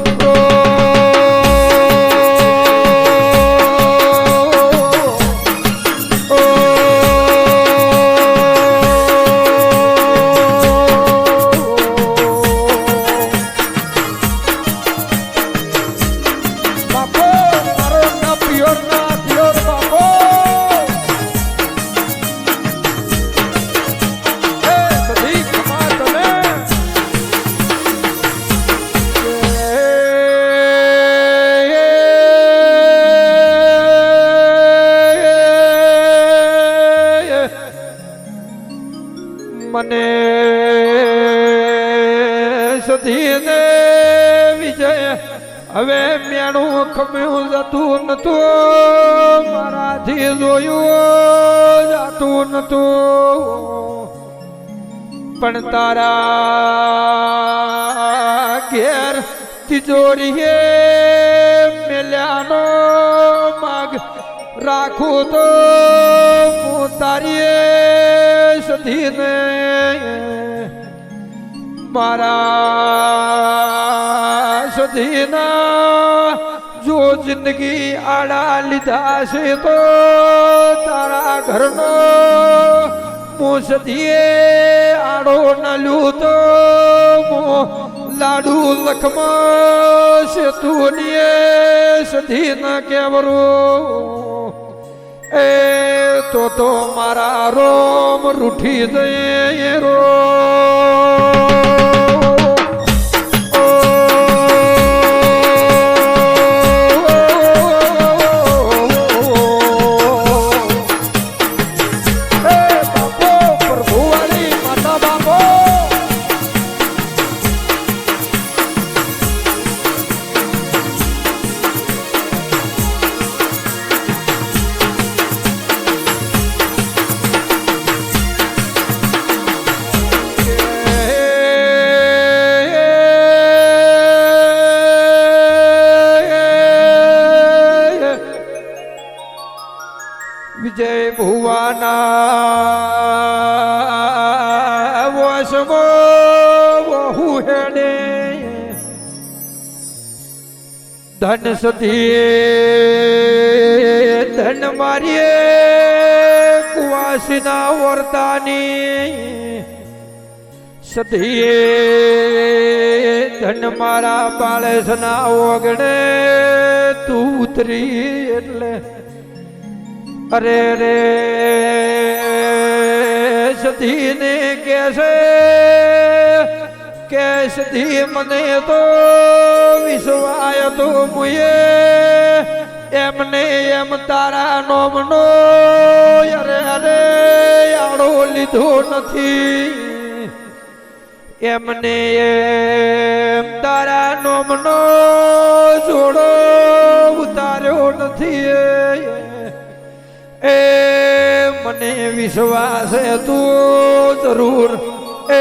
મને સધીને વિજય હવે મેણું ખમ્યું જતું નતું મારાથી જોયું જતું નતું પણ તારા ઘેર તિજોરીએ મેલ્યાનો માગ રાખું તો હું તારી સધીને મારા સધીના જો જિંદગી આડા લીધા છે તો તારા ઘરનો હું સધીએ આડો ન લ્યું તો હું લાડુ લખમાં છે તું સધી ન કેવરું એ તો મારા રોમ રૂઠી દે રો ધન સધી ધન મારીએ કુવાસીના વર્તાની સધીએ ધન મારા બાળસના ઓગણે તું ઉતરી એટલે અરે રે સધીને કેસે કે સધી મને તો વિશ્વાય તો મુએ એમને એમ તારા નોમનો અરે અરે આડો લીધો નથી એમને એમ તારા નોમનો જોડો ઉતાર્યો નથી એ મને વિશ્વાસ તું જરૂર એ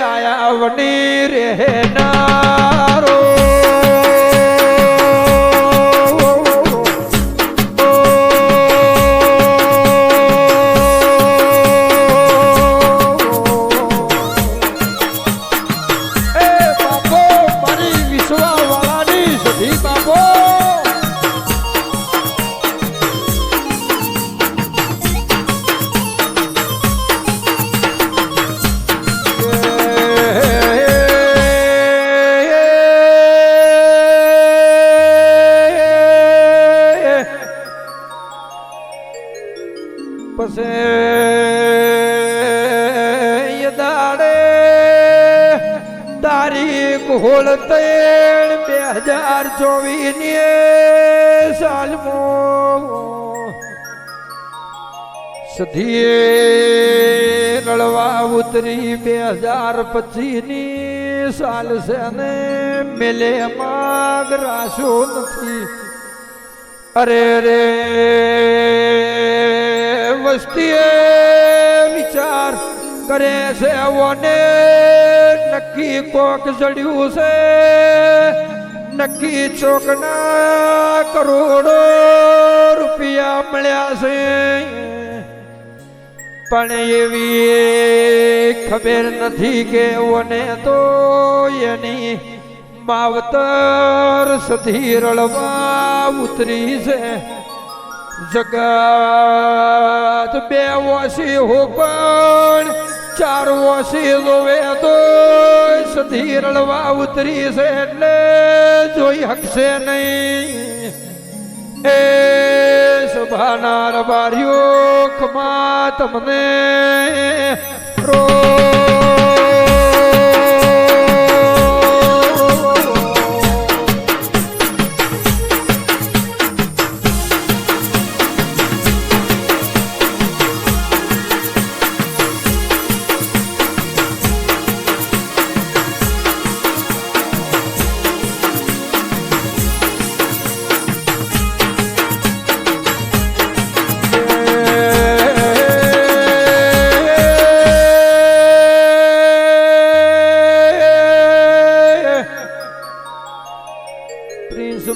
આયા વની રહેનારો દાડે તારીખ હોળ 2024 ની સાલમાં સધીએ રળવા ઉતરી 2025 ની સાલ છે ને મેલે માગ રાશો નથી અરે રે વસ્તીએ વિચાર કરે છે ઓને નક્કી કોક જડ્યું છે નક્કી ચોકના કરોડો રૂપિયા મળ્યા છે પણ એવી ખબર નથી કે ઓને તો એની માવતર સધી રળવા ઉતરી છે જગત બે ઓછી હો પણ ચાર ઓછી લોવે તો સધી રળવા ઉતરી છે એટલે જોઈ હકશે નહીં એ સભાના રબારીઓ ખમા તમને રો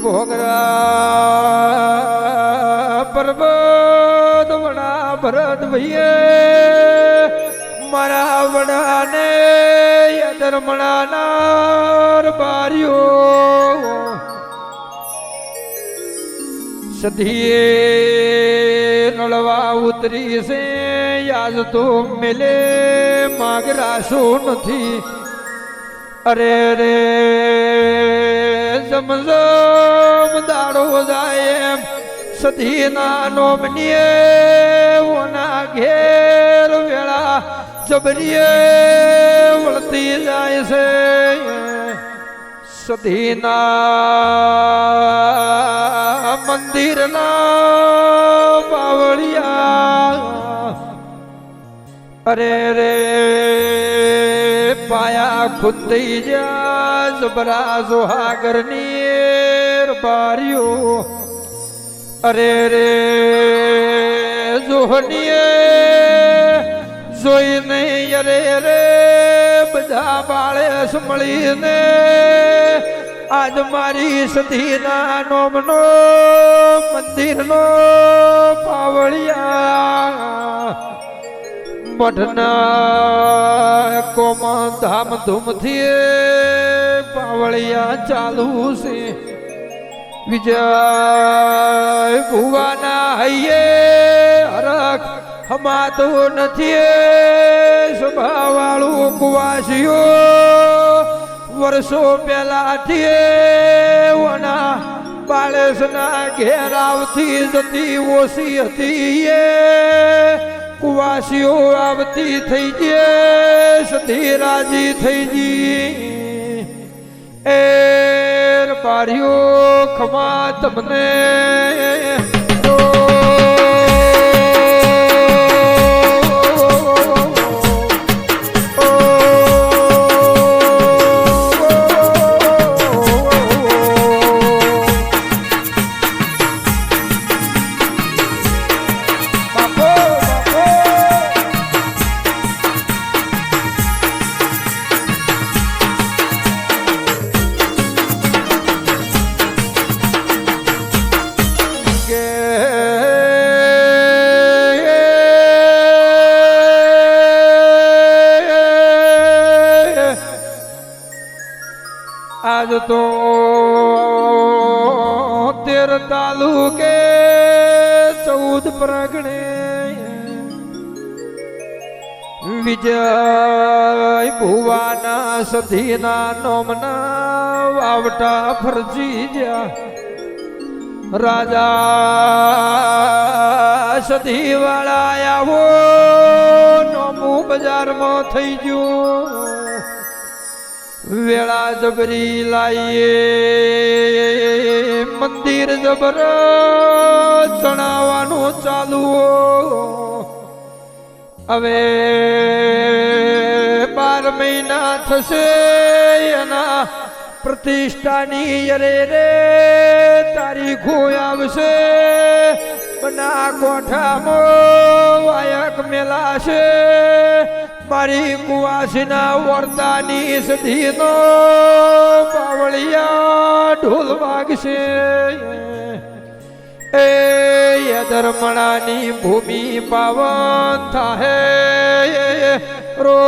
ભોગરા પર્વત વડા ભરત ભૈયે મારા વડાને ધર્મણાનાર બારીઓ સધીએ નળવા ઉતરી છે યાદ તો મેલે માગ રાશો નથી અરે રે સમજમ દાડો જાય એમ સધીના નોમનીએ ઓના ઘેર વેળા જબરીએ વળતી જાય છે સધીના મંદિરના બાવળિયા અરે રે પાયા ખુદી જા જબરા સુહાગરની બારીઓ અરે રે જોહનીએ જોઈને અરે રે બધા બાળે મળીને આજ મારી સધીના નોમનો મંદિરનો પાવળિયા મઠના કોમા ધામ ધૂમથી પાવળિયા ચાલુ છે વિજય ભુવાના હૈયે હરખ હમાતો નથી સ્વભાવવાળું કુવાસીઓ વર્ષો પહેલાથી ઓના બાળસના ઘેર આવતી જતી ઓછી હતી કુવાસીઓ આવતી થઈ ગઈ સધી રાજી થઈ ગઈ એર બારીઓ ખમા તમને આજ તો 13 તાલુકે 14 પ્રગણે વિજય ભુવાના સધીના નોમના વાવટા ફરજી જ્યા રાજા સધી વાળા આવો નોમું બજારમાં થઈ ગયું વેળા જબરી લાઈએ મંદિર જબર ચણાવવાનું ચાલુ હવે 12 મહિના થશે એના પ્રતિષ્ઠાની અરે રે તારીખો આવશે બના કોઠામાં વાયક મેલાશે મારી કુવાસીના વર્તાની સધીનો પાવળિયા ઢોલ વાગશે એ ધર્મણાની ભૂમિ પાવન થાહે રો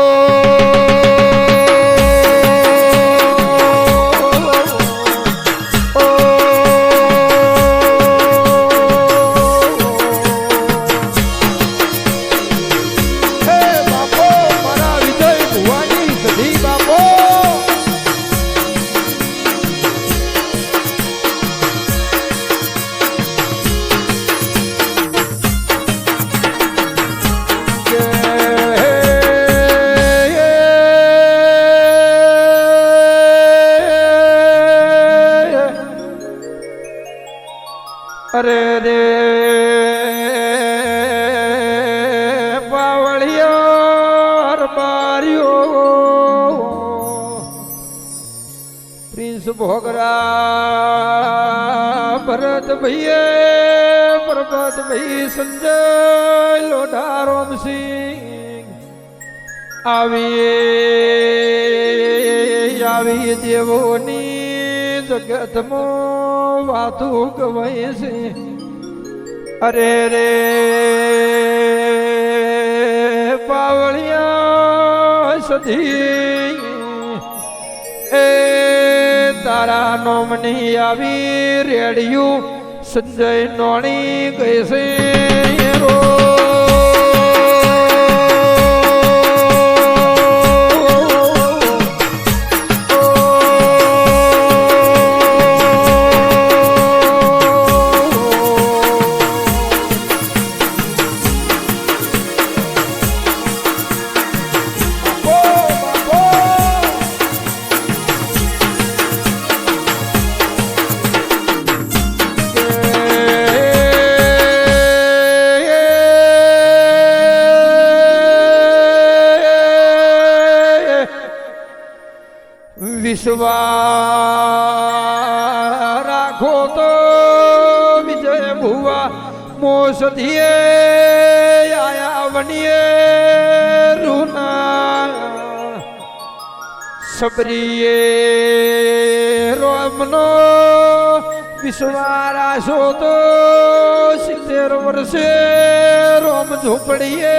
અરે રે પાવળિયો બારીઓ પ્રિન્સ ભોગરા ભરત ભાઈએ પ્રભાત ભાઈ સંજય લોઢા રોમસિંહ આવી દેવોની જગતમાં વાતું કવાય છે અરે રે પાવળિયા સધી એ તારા નોમની આવી રેડિયું સંજય નોણી ગઈ છે રો વિશ્વા રાખો તો વિજય ભુવા મોસધીએ આયા વણીએ રૂના સબરીએ રોમનો વિશ્વા રાશો તો 70 વર્ષે રોમ ઝૂંપડીએ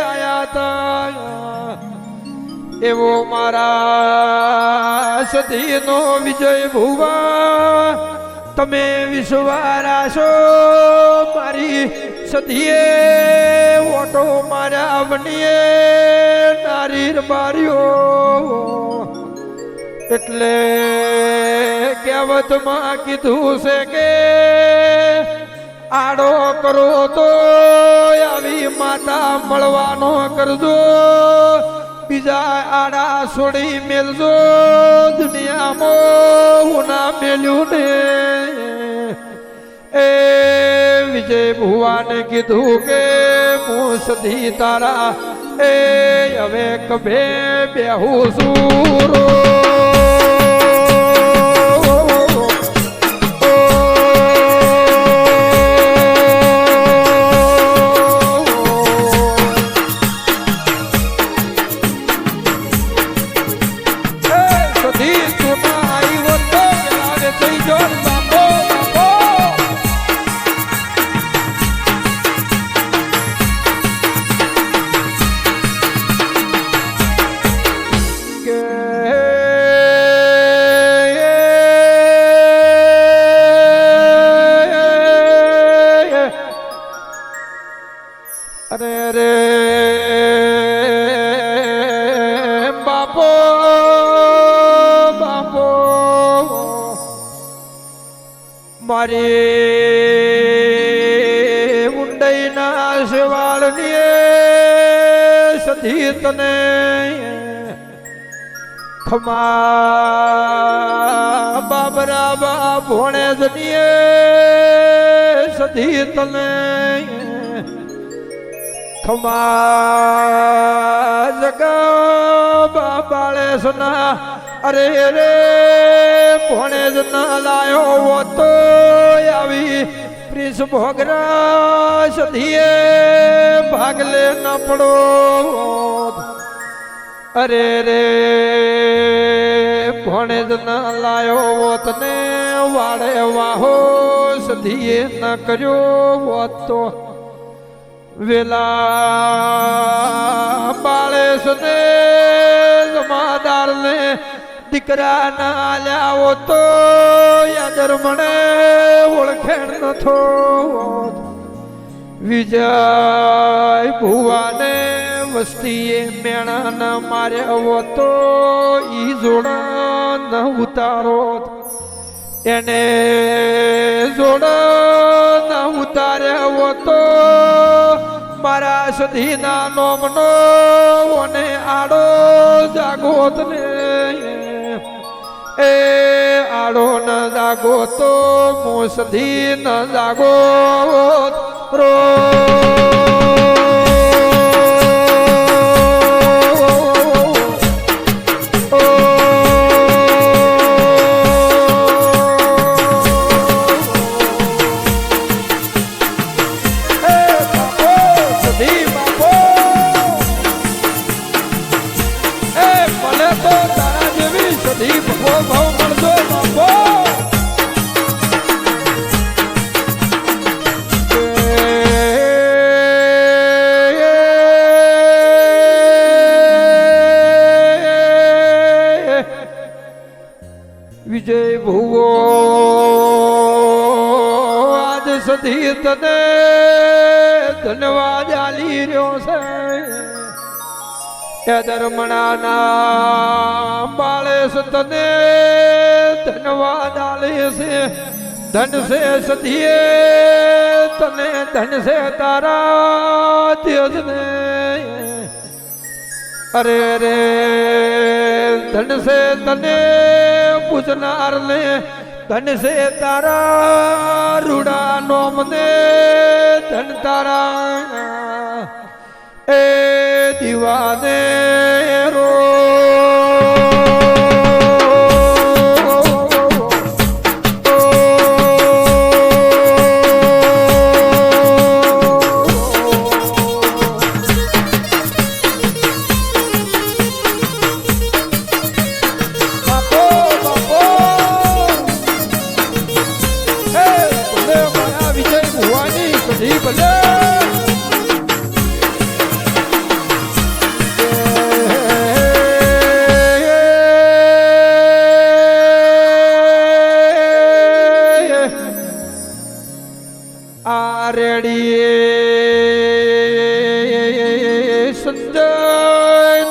આયા તા એવો મારા સધીનો વિજય ભુવા તમે વિશ્વારાશો મારી સદીએ ઓટો માર્યા બનીએ નારી બારીઓ એટલે કહેવતમાં કીધું છે કે આડો કરો તો આવી માતા મળવાનો કરજો બીજા આડા છોડી મેલજો દુનિયામાં હું ના મેલ્યું ને એ વિજય ભુવાને કીધું કે હું સધી તારા એ હવે કભે બેહું સુરો મારી ઊંડાઈના શેવાળની સધી તને ખમા બાબરા બા ભોણે જનીએ સધી તને ખમા જગા બાબાળે સના અરે રે ભોણે જ ના લાયો હોતો આવી પ્રિન્સ ભોગરા સધીએ ભાગલે ન પડો અરે રે ભોણે જ ના લાયો હોત ને વાળે વાહો સધીએ ન કર્યો હોત તો વેલા બાળે સને જમાદાર ને દીકરા ના આલ્યા તો યાદર મને ઓળખેણ નથો વિજય ભુવાને વસ્તીએ મેણા ન માર્યા તો ઈ જોડા ન ઉતારો એને જોડા ન ઉતાર્યા તો મારા સધીના નોમનો અને આડો જાગોત ને એ આડો ન જાગો તો મોસધી ન જાગો રો વિજય ભુવો આજ સધી તને ધન્યવાદ આલી રહ્યો છે ધર્મણાના બાળે તને ધન્યવાદ આલે છે ધન છે સધીએ તને ધન છે તારા તેજ ને અરે રે ધન છે તને પૂજનાર ને ધન છે તારા રૂડા નોમ ને ધન તારા એ દીવાને રો રેડી સંજય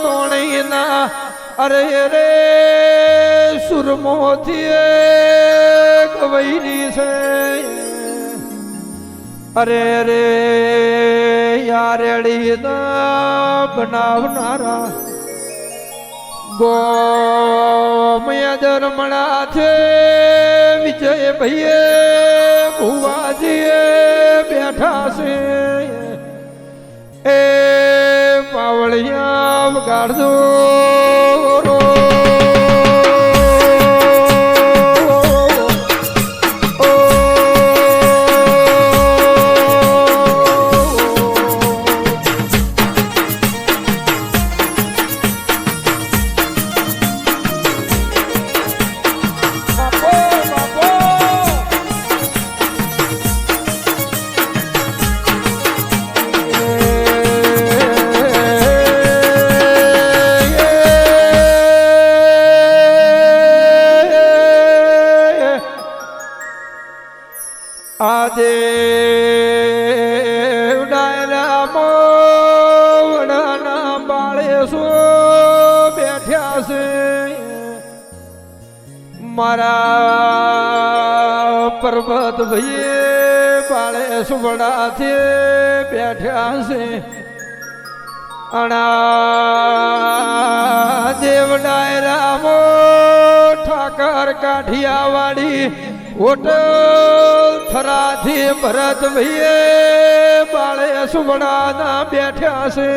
તોણીના અરે રે સુરમોથી કવૈરી છે અરે રે યારેડી ના બનાવનારા ગોમય ધર્મણા છે વિજય ભાઈએ ભુવાજીએ બેઠા છે એ પાવળિયા વગાડજો આદે ડાયરા મોવડાના બાળેસો બેઠ્યા છે મારા પર્વત ભાઈએ બાળેસો વડાથી બેઠ્યા છે અણા દેવ ડાયરા મો ઠાકર કાઠિયાવાડી હોટલ થરાથી ભરત ભાઈએ બાળે સુવડાના બેઠ્યા છે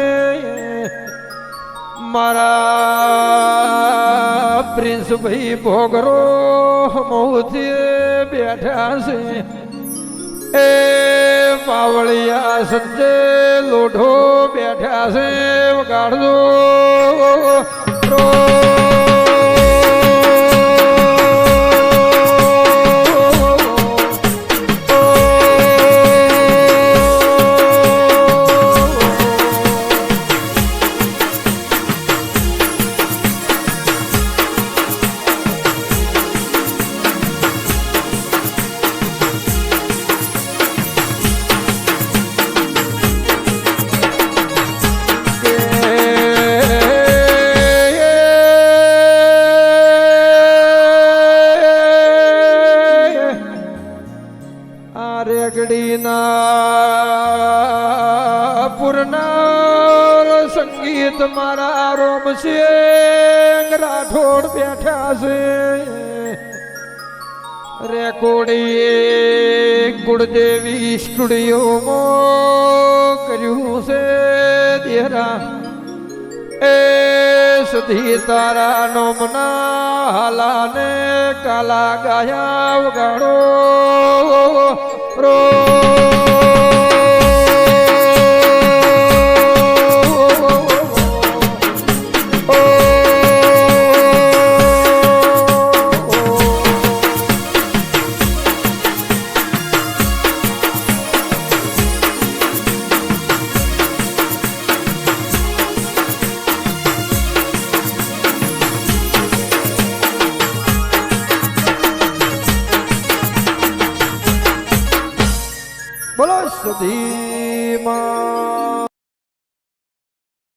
મારા પ્રિન્સ ભાઈ ભોગરો મોથી બેઠા છે એ પાવળિયા સંજય લોઢો બેઠા છે વગાડજો રેગડીના પૂર્ણ સંગીત મારા રોમસિંહ રાઠોડ બેઠા છે રેકોર્ડિંગ ગુણદેવી સ્ટુડિયોમાં કર્યું છે દેરા એ સુધી તારા નોમના હાલાને કાલા ગાયા વગાડો રો બોલો સુધીમાં